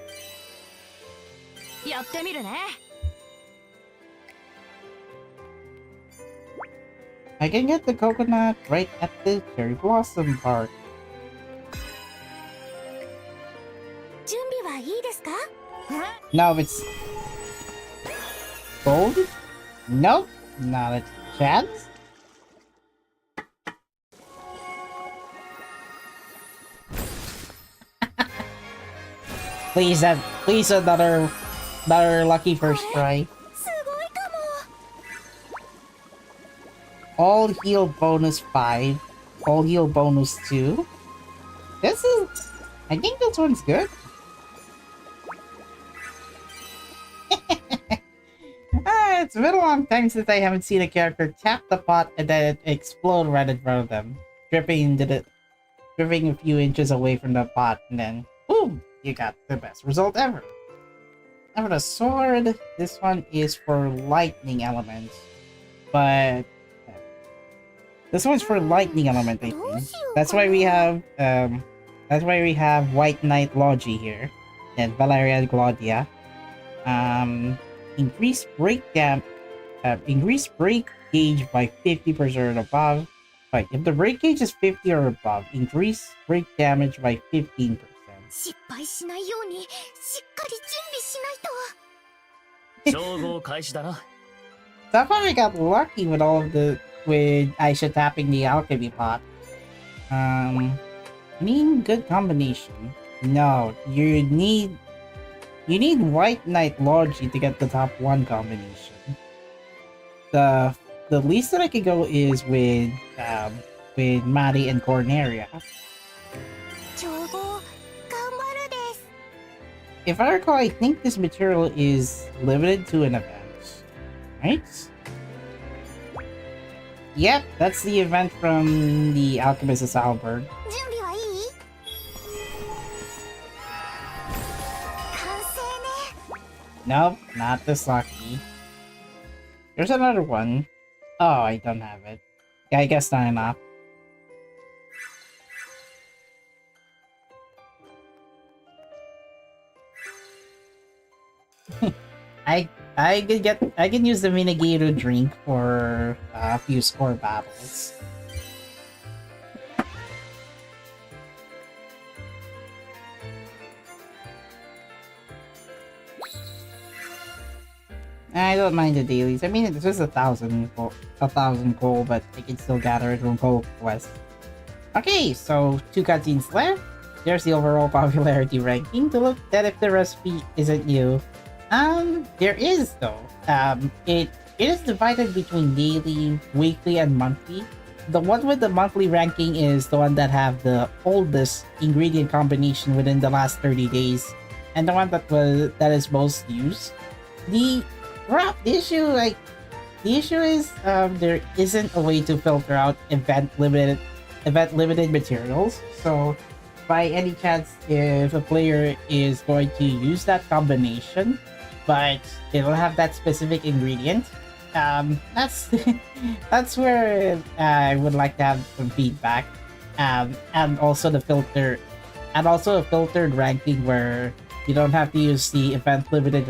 I can get the coconut right at the cherry blossom park. No, it's gold? Nope, not a chance. Please another lucky first try. All heal bonus 5. All heal bonus 2. I think this one's good. It's been a long time since I haven't seen a character tap the pot and then it explode right in front of them, dripping a few inches away from the pot, and then boom, you got the best result ever. Now for the sword, this one is for lightning element, but this one's for lightning element, I think. That's why we have White Knight Logi here, and Valeria Glaudia. Increase break gauge by 50% above. Right, if the break gauge is 50 or above, increase break damage by 15%. So I probably got lucky with with Aisha tapping the alchemy pot. Good combination. No, you need White Knight Logi to get the top 1 combination. The least that I could go is with Maddie and Corneria. If I recall, I think this material is limited to an event, right? Yep, that's the event from the Alchemist's Albert. Nope, not this lucky. There's another one. Oh, I don't have it. Yeah, I guess not enough. I can use the Minagiru drink for a few score battles. I don't mind the dailies. I mean, it's just 1,000 gold, but I can still gather it from gold quest. Okay, so 2 cutscenes left. There's the overall popularity ranking to look at if the recipe isn't new. There is though. It is divided between daily, weekly, and monthly. The one with the monthly ranking is the one that have the oldest ingredient combination within the last 30 days, and the one that is most used. The issue is there isn't a way to filter out event limited materials. So by any chance, if a player is going to use that combination, but they don't have that specific ingredient, that's that's where I would like to have some feedback, and also a filtered ranking where you don't have to use the event limited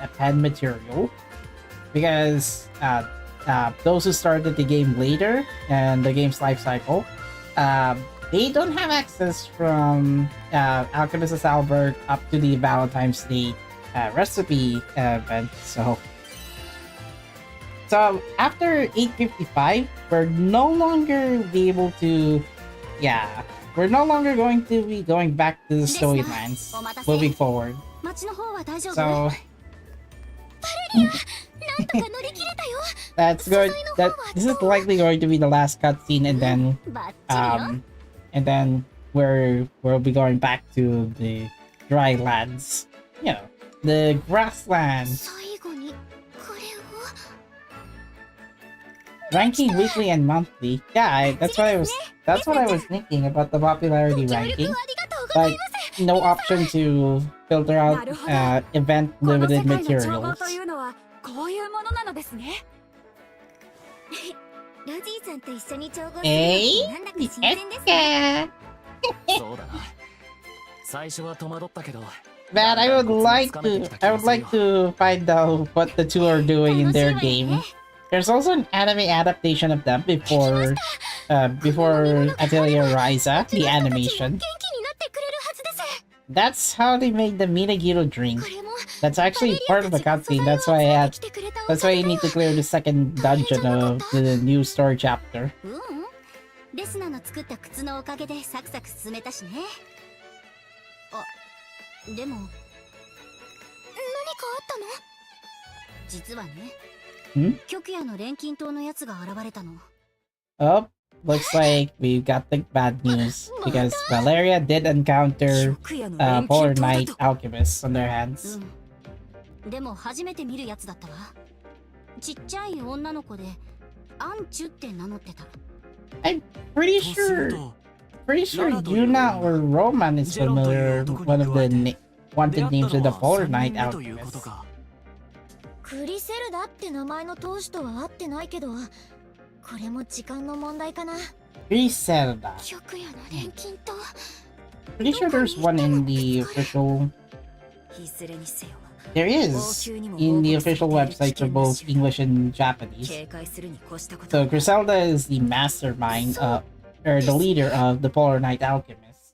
append material, because those who started the game later and the game's life cycle, they don't have access from Alchemist Albert up to the Valentine's Day recipe event. So after 8:55, we're no longer going to be going back to the storylines moving forward. So that's good. This is likely going to be the last cutscene, and then we'll be going back to the dry lands. You know, the grasslands. Ranking weekly and monthly. Yeah, that's what I was thinking about the popularity ranking. But no option to filter out event limited materials. ロジーさんと一緒に調合するのえなんだか新鮮ですね。そうだな。最初は戸惑ったけど。Man, I would like to find out what the two are doing in their game. There's also an anime adaptation of them before Atelier Rorona, the animation. That's how they made the Minagiro drink. That's actually part of the cutscene. That's why you need to clear the second dungeon of the new story chapter. レスナの作った靴のおかげでサクサク進めたしね。あ、でも何かあったの？実はね。極夜の錬金塔のやつが現れたの。Oh, looks like we've got the bad news because Valeria did encounter Polar Knight alchemists on their hands. でも初めて見るやつだったわ。ちっちゃい女の子でアンチュって名乗ってた。I'm pretty sure Yuna or Roman is familiar with one of the wanted names of the Polar Knight alchemists. クリセルダって名前の当主とは会ってないけど、これも時間の問題かな。Griselda. 極夜の錬金塔。Pretty sure there's one in the official. There is in the official website for both English and Japanese. So Griselda is the mastermind or the leader of the Polar Knight alchemists.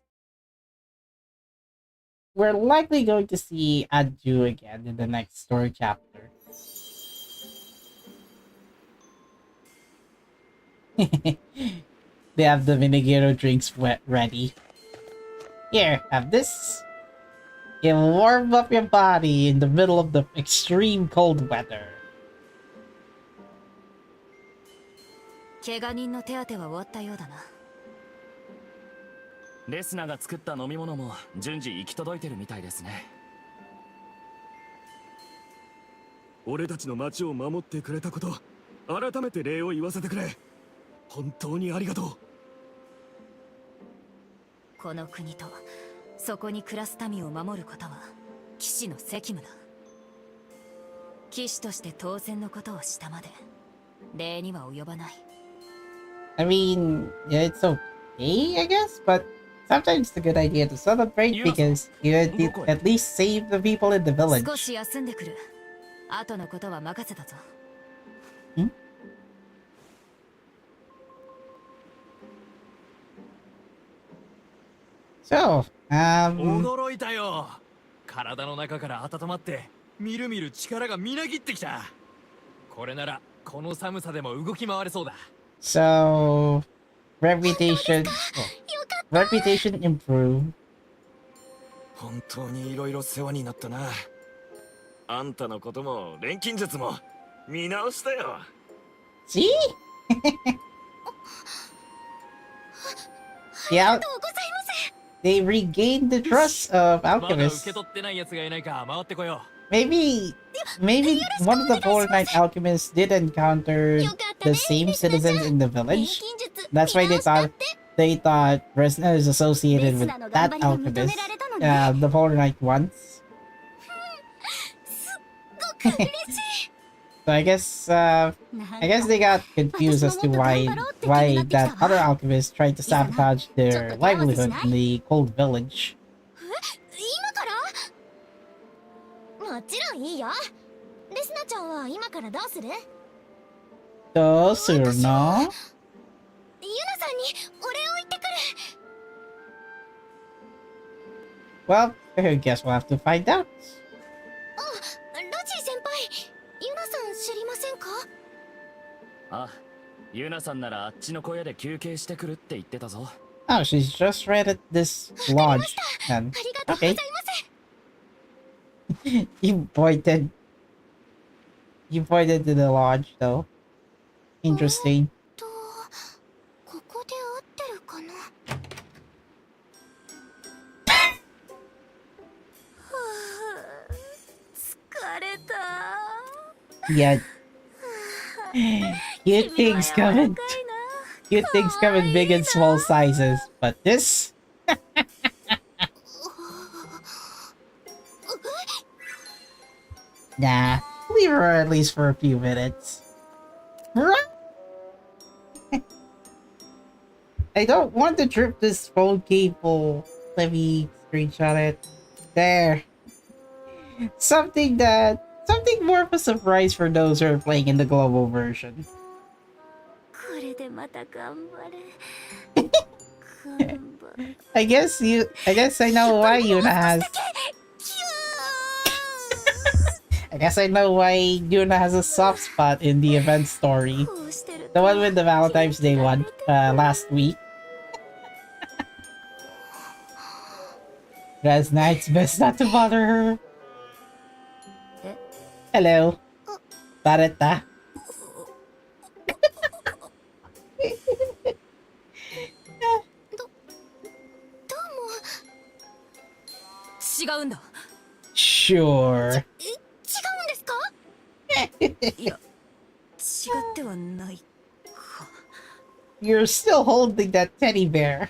We're likely going to see Adju again in the next story chapter. They have the Minagiro drinks ready. Here, have this. It'll warm up your body in the middle of the extreme cold weather. 怪我人の手当ては終わったようだな。レスナが作った飲み物も順次行き届いてるみたいですね。俺たちの町を守ってくれたこと、改めて礼を言わせてくれ。本当にありがとう。この国とそこに暮らす民を守ることは騎士の責務だ。騎士として当然のことをしたまで礼には及ばない。I mean, yeah, it's okay, I guess, but sometimes it's a good idea to celebrate because you at least save the people in the village. 少し休んでくる。後のことは任せたぞ。So, 驚いたよ。体の中から温まってみるみる力がみなぎってきた。これならこの寒さでも動き回れそうだ。So, reputation improve. 本当にいろいろ世話になったな。あんたのことも錬金術も見直したよ。See? Yeah. They regained the trust of alchemists. Maybe one of the Polar Knight alchemists did encounter the same citizens in the village. That's why they thought Resna is associated with that alchemist, the Polar Knight once. So I guess they got confused as to why that other alchemist tried to sabotage their livelihood in the cold village. もちろんいいよ。レスナちゃんは今からどうする？ユナどうするの？さんにお礼を言ってくる。 Well, I guess we'll have to find out. あ、ロジー先輩、ユナさん知りませんか？あ、ユナさんならあっちの小屋で休憩してくるって言ってたぞ。 Oh, she's just right at this lodge. Then. ありがとうござい Okay. ます。 You pointed. You pointed to the lodge, though. Interesting. ここで合ってるかな。疲れた。 Yeah. Cute things come in. Cute things come in big and small sizes, but this. Nah, leave her at least for a few minutes. I don't want to trip this phone cable. Let me screenshot it. There. Something more of a surprise for those who are playing in the global version. これでまた頑張れ。頑張れ。 I guess I know why Yuna has. I guess I know why Yuna has a soft spot in the event story. The one with the Valentine's Day one last week. Resna, it's best not to bother her. Hello. Bareta. 違うんだ。 Sure. 違うんですか？いや、違ってはないか。 You're still holding that teddy bear.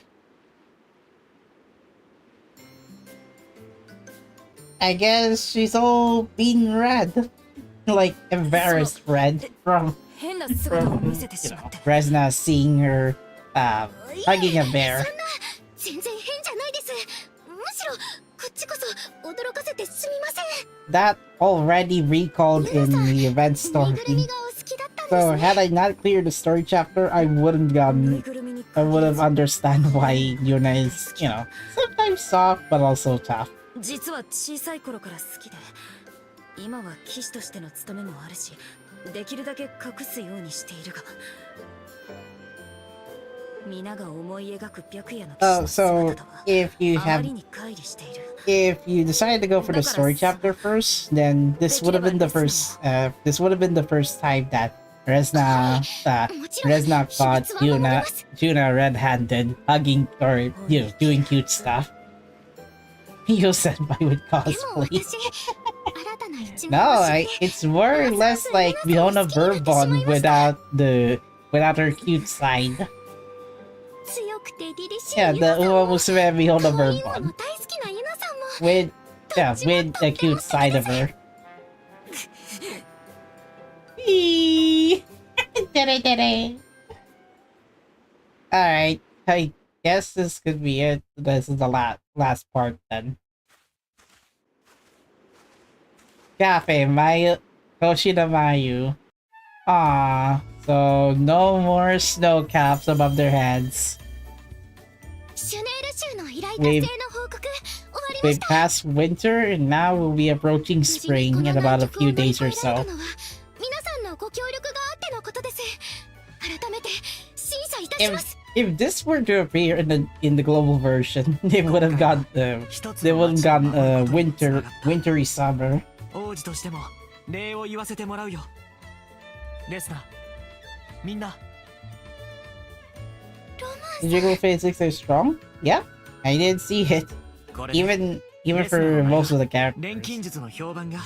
I guess she's all being red. Like embarrassed red from 変な姿を見せてしまって。 Resna seeing her hugging a bear. そんな全然変じゃないです。むしろこっちこそ驚かせてすみません。 That already recalled in the event ぬいぐるみ story. がお好きだったん So ですね。 had I not cleared the story chapter, I wouldn't ぬい gotten ぐるみに I 限 would ら have ず understand why Yuna is, you know, sometimes soft but also tough. 実は小さい頃から好きで、今は騎士としての務めもあるし、できるだけ隠すようにしているが、皆が思い描く白夜の騎士 Oh, の so 姿は if you あま have りに乖離している。 if you decide to go for the story chapter first, then this would have been the first time that Resna caught Yuna red-handed hugging or you know doing cute stuff. You said I would でも cosplay. 私、新たな一面 No, を知って it's more or less like Fiona Bourbon without her cute side. 強くて凛々しい Yeah, ユナ the さんも Umamusume Fiona こういうの Bourbon も大好きなユナさんも with the cute side of her. Eee. Alright, I guess this could be it. This is the last part then. Cafe Mayu Koshida Mayu. Ah, so no more snow caps above their heads. シュネール州の依頼達成の報告終わりま We've した。 passed winter and now we'll be approaching 無事に spring こ in の about a 難局を few 乗り days 越 or えられ so. たのは皆さんのご協力があってのことです。改めて審査いたします。 If this were to appear in the global version, they would have gotten wintry summer. 王子としても礼を言わせてもらうよ。レスナー、みんな。 The Jiggle physics are strong? Yeah, I did see it. これで Even for most of the 錬 characters. 金術の評判が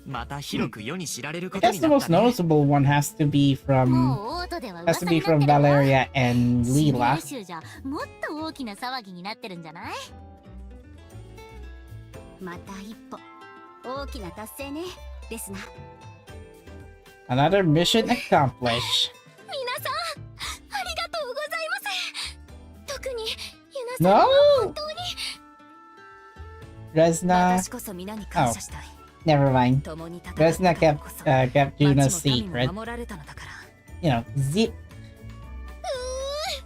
また広く世に知られるこ I と guess に the なっ most たね。 noticeable one has to be も from うオートでは has 噂 to に be なって from るわ。 Valeria and シュネー Leela. ル州じゃもっと大きな騒ぎになってるんじゃない？また一歩大きな達成ね、レスナ。 Another mission accomplished. 皆さんありがとうございます。特にユナさんは No! 本当に Resna. 私こそ皆に感謝したい。Never mind. 共に戦った Resna からこそ kept Juna's 町も民 secret. も守られたのだから。 You know,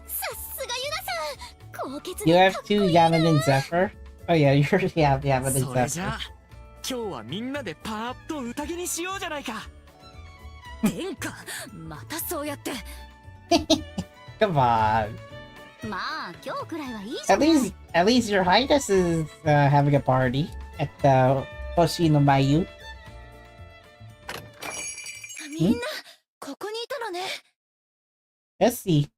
さすがユナさん高潔 you で have かっこ two いいな Yaman and Zephyr. Oh yeah, you already have Yaman and それじゃ Zephyr. あ今日はみんなでパーッと宴にしようじゃないか。殿下またそうやって。 Come on. まあ今日くらいはいいじゃ At ない least, at least your highness is having a party at the Hoshino Mayu. みんなここにいたのね。 Let's see. エ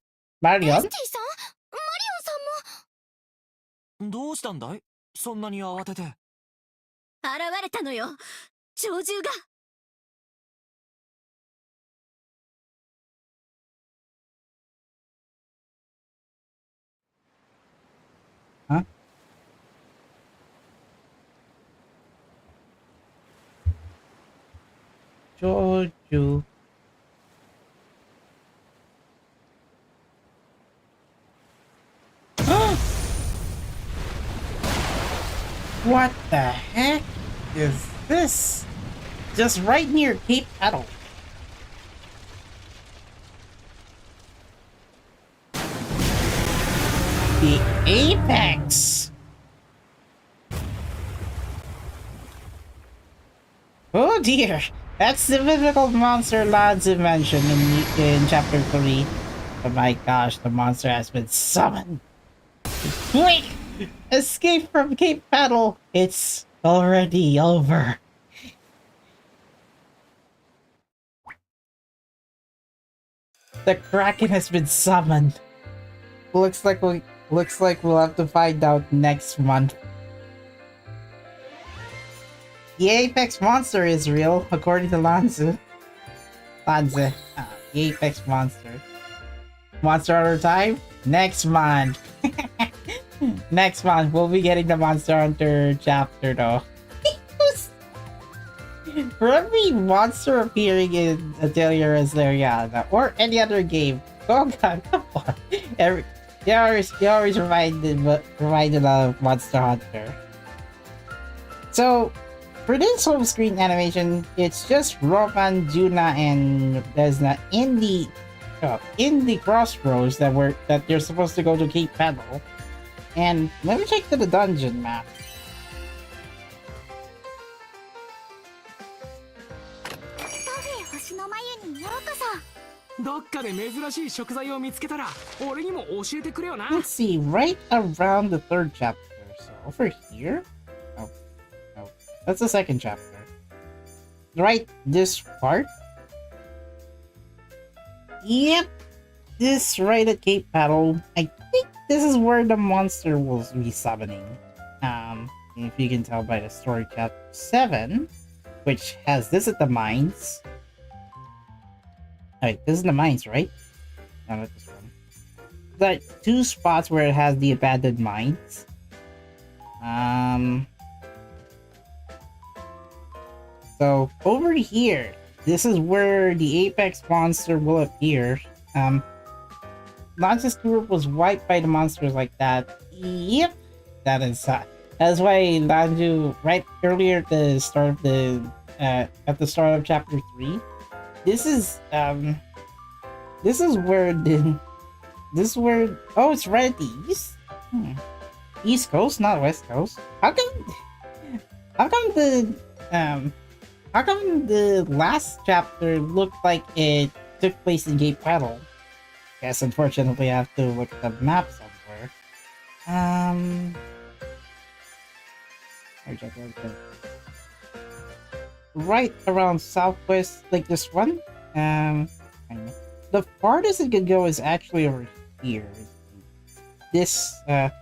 Marion? スティさんマリオンさんもどうしたんだい、そんなに慌てて。現れたのよ、鳥獣が。Huh? Jojo. What the heck is this? Just right near Cape Petal. The apex. Oh dear, that's the mythical monster Lanza mentioned in chapter 3. Oh my gosh, the monster has been summoned. Quick! Escape from Cape Petal. It's already over. The Kraken has been summoned. Looks like we'll have to find out next month. The apex monster is real, according to Lanza. The apex monster. Monster Hunter time? Next month. Next month, we'll be getting the Monster Hunter chapter though. For every monster appearing in Atelier Resleriana or any other game, oh god, come on. You always reminded of Monster Hunter. So, for this home screen animation, it's just Roman, Juna, and Resna in the crossroads that they're supposed to go to Cape Petal. And let me check the dungeon map. カフェ星の眉にようこそどっかで珍しい食材を見つけたら俺にも教えてくれよな。 Let's see, right around the third chapter. So over here? Oh, no. That's the second chapter. Right, this part? Yep. This right at Cape Petal. I think this is where the monster will be summoning. If you can tell by the story chapter 7, which has this at the mines. Alright, this is the mines, right? No, not this one. Like two spots where it has the abandoned mines. So over here, this is where the apex monster will appear. Lanza's group was wiped by the monsters like that. Yep, that's why Lanju right earlier at the start of chapter 3. This is where oh, it's right at the east. East Coast, not West Coast. How come the last chapter looked like it took place in Cape Petal? Guess unfortunately I have to look at the map somewhere. Right around southwest, like this one. The farthest it could go is actually over here. This in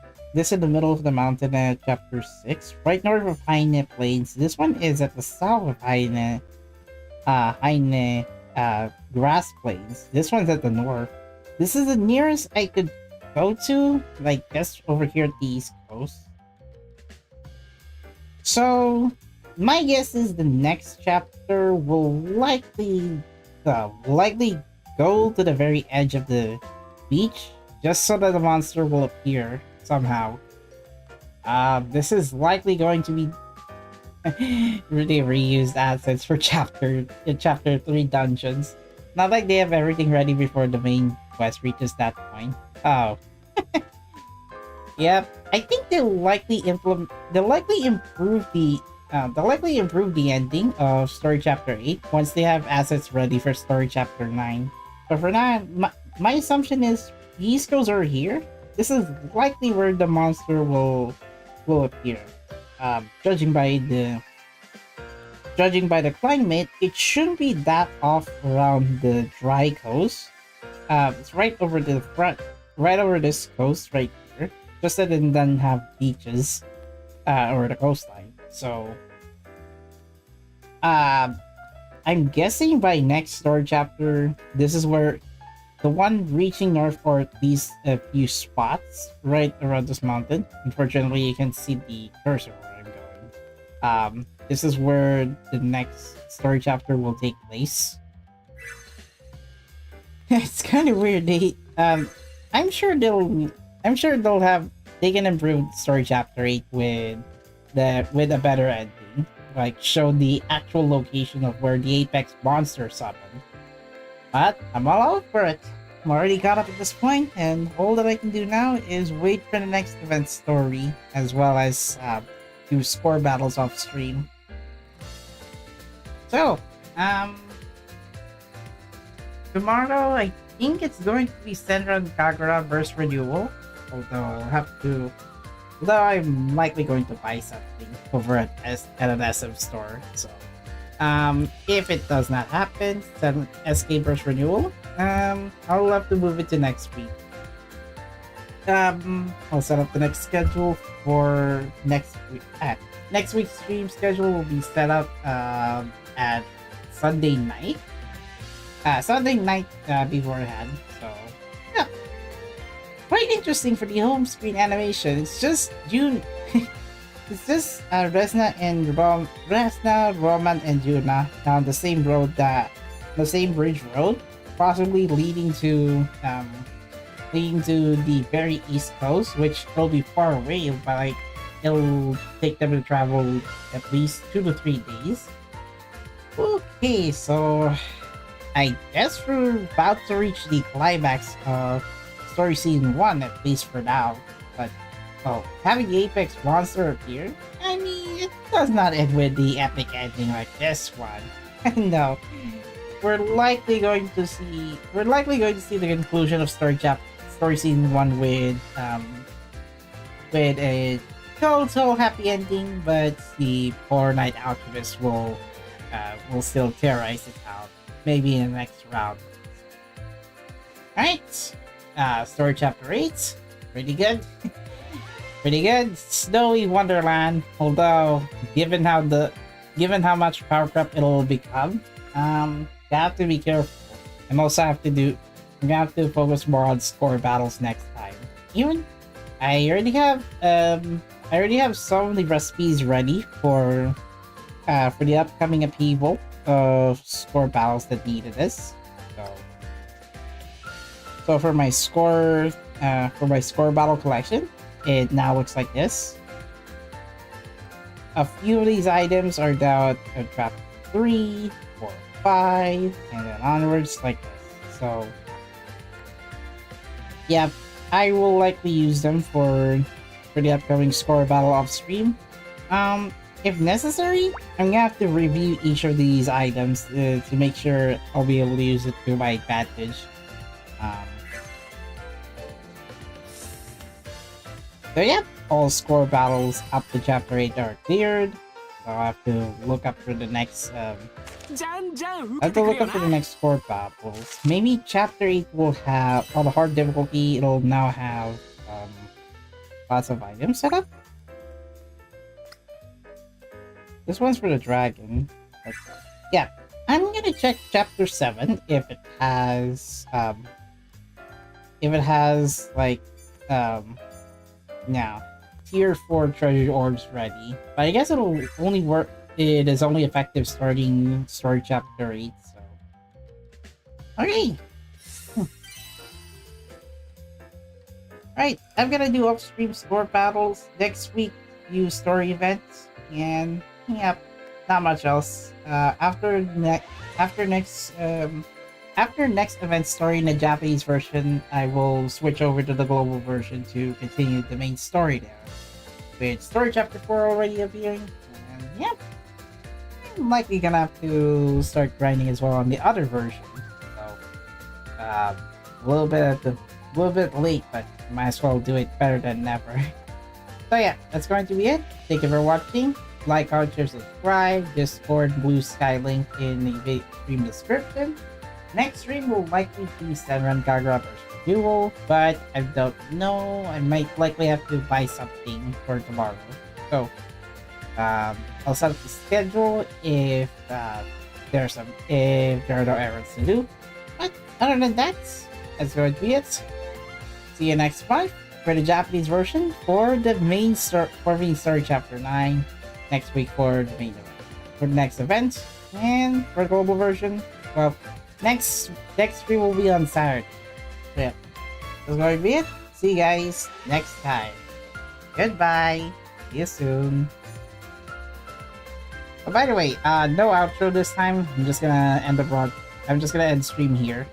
the middle of the mountain at chapter 6, right north of Haine Plains. This one is at the south of Haine Grass Plains. This one's at the north. This is the nearest I could go to, like just over here at the East Coast. So, my guess is the next chapter will likely go to the very edge of the beach, just so that the monster will appear somehow. This is likely going to be Really reused assets for chapter 3 dungeons. Not like they have everything ready before the main quest reaches that point. Oh. Yep. I think they'll likely improve the ending of story chapter 8 once they have assets ready for story chapter 9. But for now, my assumption is East Coast are here. This is likely where the monster will appear. Judging by the climate, it shouldn't be that off around the dry coast. It's right over this coast right here. Just that it doesn't have beaches, or the coastline. So, I'm guessing by next story chapter, this is where the one reaching north for at least a few spots right around this mountain. Unfortunately, you can see the cursor where I'm going. This is where the next story chapter will take place. It's kind of weird. I'm sure they can improve story chapter 8 with a better ending. Like show the actual location of where the apex monster summoned. But I'm all out for it. I'm already caught up at this point, and all that I can do now is wait for the next event story, as well as do score battles off stream. So, tomorrow I think it's going to be centered on Kagura versus Renewal. Although I'm likely going to buy something over at an SM store. So, if it does not happen, then SK vs Renewal, I'll have to move it to next week. I'll set up the next schedule for next week. Next week's stream schedule will be set up at Sunday night. Beforehand. So, yeah. Quite interesting for the home screen animation. It's just June. It's just Resna, Roman, and Yuna down the same bridge road, possibly leading to the very east coast, which will be far away, but like it'll take them to travel at least 2 to 3 days. Okay, so I guess we're about to reach the climax of story season 1, at least for now. But having the apex monster appear, I mean, it does not end with the epic ending like this one. No, we're likely going to see the conclusion of story season 1 with a total happy ending, but the poor night alchemist will still terrorize it out, maybe in the next round. Alright, story chapter 8, pretty good. Pretty good. Snowy Wonderland, although given how much power prep it'll become, you have to be careful. I'm gonna have to focus more on score battles next time. I already have some of the recipes ready for the upcoming upheaval of score battles that needed this. So for my score battle collection, it now looks like this. A few of these items are down at chapter 3, 4, 5, and then onwards like this. So yeah, I will likely use them for the upcoming score battle off stream. If necessary, I'm gonna have to review each of these items to make sure I'll be able to use it to my advantage. So yeah, all score battles up to chapter 8 are cleared. So I'll have to look up for the next score battles. Maybe chapter 8 will have, on the hard difficulty, it'll now have lots of items set up. This one's for the dragon. But, yeah, I'm gonna check chapter 7 if it has like now tier 4 treasure orbs ready. But I guess it'll only work. It is only effective starting story chapter 8. So okay. Alright, I'm gonna do off-stream score battles next week, new story events, and Yep, not much else. After next event story in the Japanese version, I will switch over to the global version to continue the main story there. With story chapter 4 already appearing, and yep, I'm likely gonna have to start grinding as well on the other version. So, a little bit late, but might as well do it better than never. So yeah, that's going to be it. Thank you for watching. Like, comment, share, subscribe. Discord, Blue Sky link in the stream description. Next stream will likely be Senran Kagura versus Duel, but I don't know. I might likely have to buy something for tomorrow. So, I'll set up the schedule if there are no errands to do. But other than that, that's going to be it. See you next month for the Japanese version for the main story chapter 9. Next week for the main event. For the next event, and for the global version, well, next stream will be on Saturday. So yeah, that's going to be it. See you guys next time. Goodbye. See you soon. Oh, by the way, no outro this time. I'm just gonna end stream here.